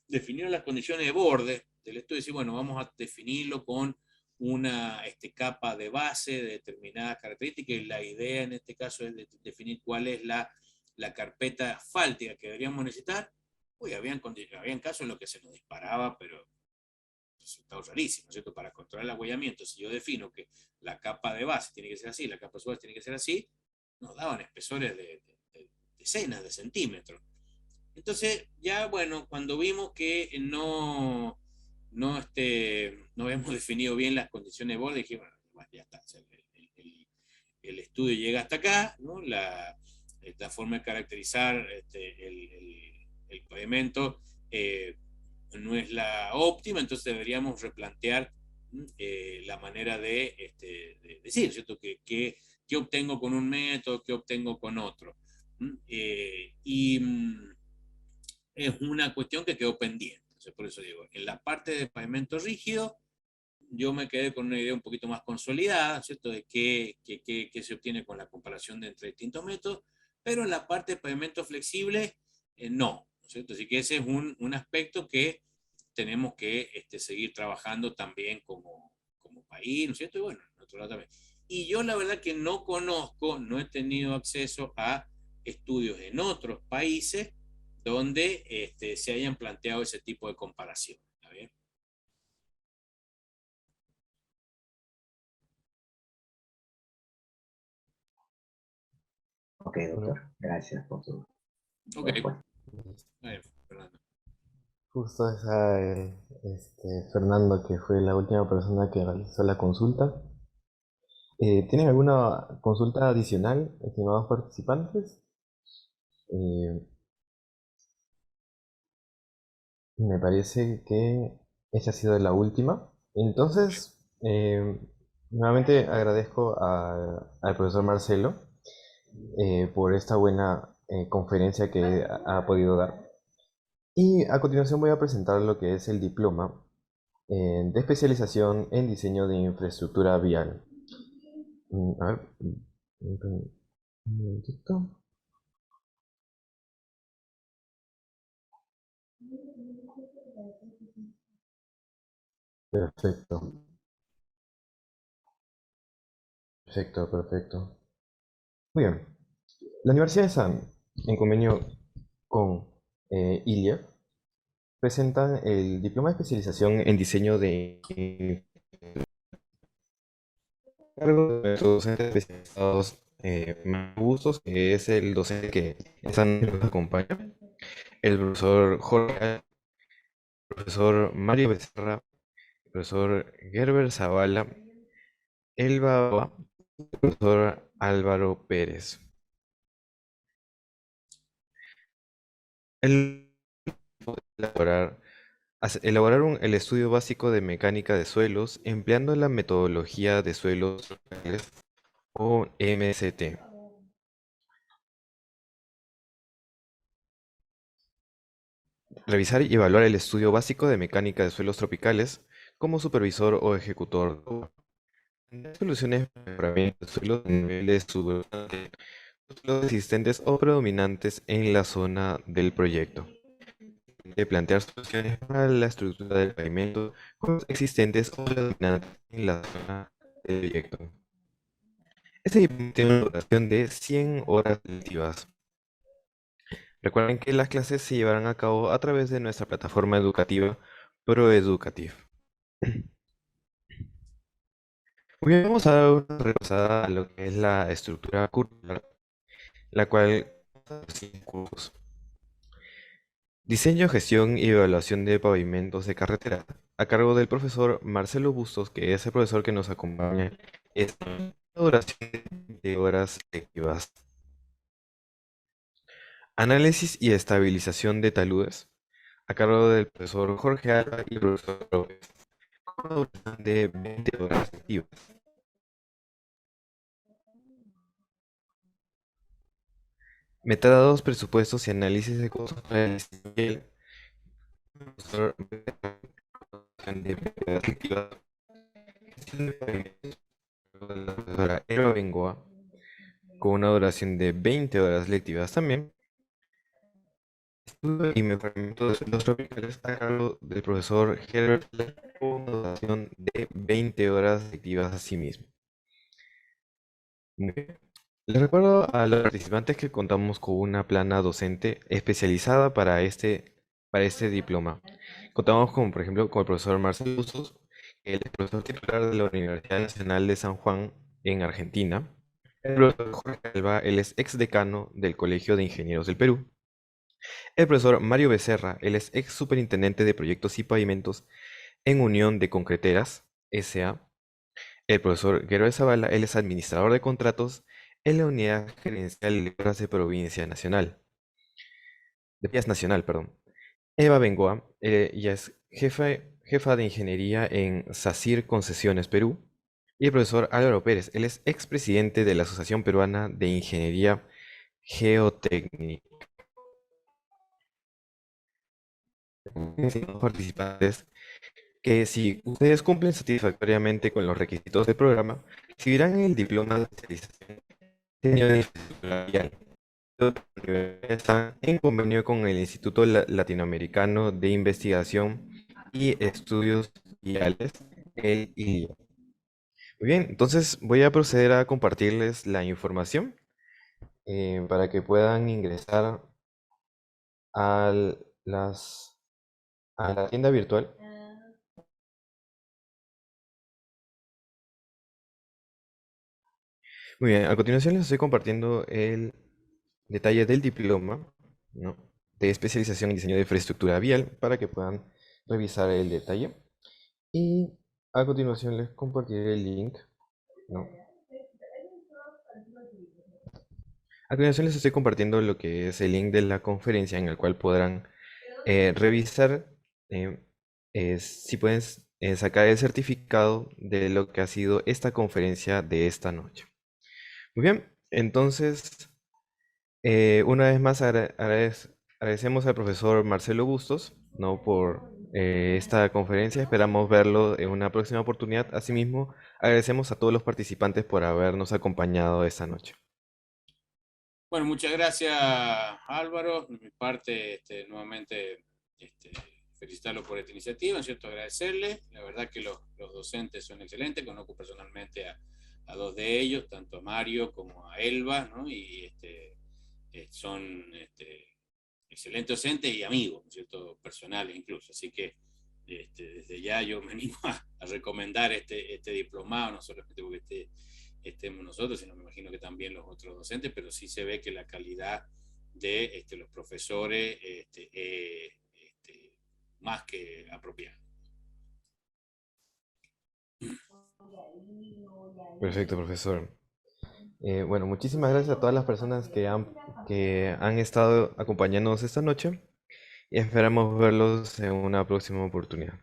definieron las condiciones de borde del estudio, decir, bueno, vamos a definirlo con una capa de base de determinadas características, y la idea en este caso es definir cuál es la carpeta asfáltica que deberíamos necesitar. Uy, habían casos en los que se nos disparaba, pero resultados rarísimos, ¿cierto? Para controlar el agüellamiento, si yo defino que la capa de base tiene que ser así, la capa de suelo tiene que ser así, nos daban espesores de decenas de centímetros. Entonces, ya bueno, cuando vimos que no habíamos definido bien las condiciones de borde, dije, bueno, ya está, el estudio llega hasta acá, ¿no? La forma de caracterizar el pavimento no es la óptima, entonces deberíamos replantear la manera de decir, ¿cierto? ¿Qué obtengo con un método, qué obtengo con otro? Es una cuestión que quedó pendiente. Entonces, por eso digo, en la parte de pavimento rígido, yo me quedé con una idea un poquito más consolidada, ¿cierto? De qué se obtiene con la comparación de entre distintos métodos, pero en la parte de pavimento flexible, no, ¿cierto? Así que ese es un aspecto que tenemos que seguir trabajando también como país, ¿no es cierto? Y bueno, en otro lado también. Y yo la verdad que no conozco, no he tenido acceso a estudios en otros países donde se hayan planteado ese tipo de comparación. ¿Está bien? Ok, Bueno, doctor. Gracias por su Ok, respuesta. Fernando. justo esa, Fernando, que fue la última persona que realizó la consulta. ¿Tienen alguna consulta adicional, estimados participantes? Eh, Me parece que esa ha sido la última. Entonces, nuevamente agradezco al profesor Marcelo por esta buena conferencia que ha podido dar. Y a continuación voy a presentar lo que es el diploma de especialización en diseño de infraestructura vial. A ver, un momentito. Perfecto, perfecto. Muy bien. La Universidad de SAN, en convenio con ILIA, presentan el diploma de especialización en diseño de cargo de nuestros docentes especializados más gustos, que es el docente que nos acompaña, el profesor Jorge, el profesor Mario Becerra, el profesor Gerber Zavala, Elba Oa, el profesor Álvaro Pérez. El elaborar el estudio básico de mecánica de suelos empleando la metodología de suelos locales o MST. Revisar y evaluar el estudio básico de mecánica de suelos tropicales como supervisor o ejecutor. Soluciones para mejoramiento de suelos a niveles subalternos, suelos existentes o predominantes en la zona del proyecto. De plantear soluciones para la estructura del pavimento con los existentes o predominantes en la zona del proyecto. Este diploma tiene una duración de 100 horas lectivas. Recuerden que las clases se llevarán a cabo a través de nuestra plataforma educativa ProEducative. Muy bien, vamos a dar una repasada a lo que es la estructura curricular, la cual consta de 5 cursos. Diseño, gestión y evaluación de pavimentos de carretera, a cargo del profesor Marcelo Bustos, que es el profesor que nos acompaña. Es una duración de horas lectivas. Análisis y estabilización de taludes, a cargo del profesor Jorge Alba y el profesor López, con una duración de 20 horas lectivas. Metadatos, presupuestos y análisis de costos para el diseño y el profesor de perspectiva, gestión de pavimentos, de la profesora Eva Bengoa, con una duración de 20 horas lectivas también. Estudio y mejoramiento de suelos tropicales a cargo del profesor Herbert, con una duración de 20 horas lectivas asimismo. Muy bien. Les recuerdo a los participantes que contamos con una plana docente especializada para este diploma. Contamos con, por ejemplo, con el profesor Marcelo Bustos, el profesor titular de la Universidad Nacional de San Juan en Argentina. El profesor Jorge Alba, él es ex decano del Colegio de Ingenieros del Perú. El profesor Mario Becerra, él es ex superintendente de proyectos y pavimentos en Unión de Concreteras, S.A. El profesor Guerrero Zavala, él es administrador de contratos en la Unidad Gerencial de Obras de Provincia Nacional. de PIAS Nacional, perdón. Eva Bengoa, ella es jefa de ingeniería en SACIR Concesiones Perú. Y el profesor Álvaro Pérez, él es expresidente de la Asociación Peruana de Ingeniería Geotécnica. Los participantes que si ustedes cumplen satisfactoriamente con los requisitos del programa, recibirán el diploma de especialización en diseño de infraestructura vial. Está en convenio con el Instituto Latinoamericano de Investigación y Estudios Viales, el ILIA. Muy bien, entonces voy a proceder a compartirles la información para que puedan ingresar a a la tienda virtual. Muy bien, a continuación les estoy compartiendo el detalle del diploma, ¿no?, de especialización en diseño de infraestructura vial para que puedan revisar el detalle. Y a continuación les compartiré el link, ¿no? A continuación les estoy compartiendo lo que es el link de la conferencia en el cual podrán revisar eh, si pueden sacar el certificado de lo que ha sido esta conferencia de esta noche. Muy bien, entonces una vez más agradecemos al profesor Marcelo Bustos, ¿no?, por esta conferencia. Esperamos verlo en una próxima oportunidad. Asimismo, agradecemos a todos los participantes por habernos acompañado esta noche. Bueno, muchas gracias, Álvaro. De mi parte, nuevamente, felicitarlo por esta iniciativa, ¿no es cierto? Agradecerle. La verdad que los docentes son excelentes. Conozco personalmente a dos de ellos, tanto a Mario como a Elba, ¿no? Y son excelentes docentes y amigos, ¿no es cierto? Personales incluso. Así que desde ya yo me animo a recomendar este diplomado, no solamente porque estemos nosotros, sino me imagino que también los otros docentes, pero sí se ve que la calidad de los profesores más que apropiada. Perfecto, profesor. Bueno, muchísimas gracias a todas las personas que han estado acompañándonos esta noche y esperamos verlos en una próxima oportunidad.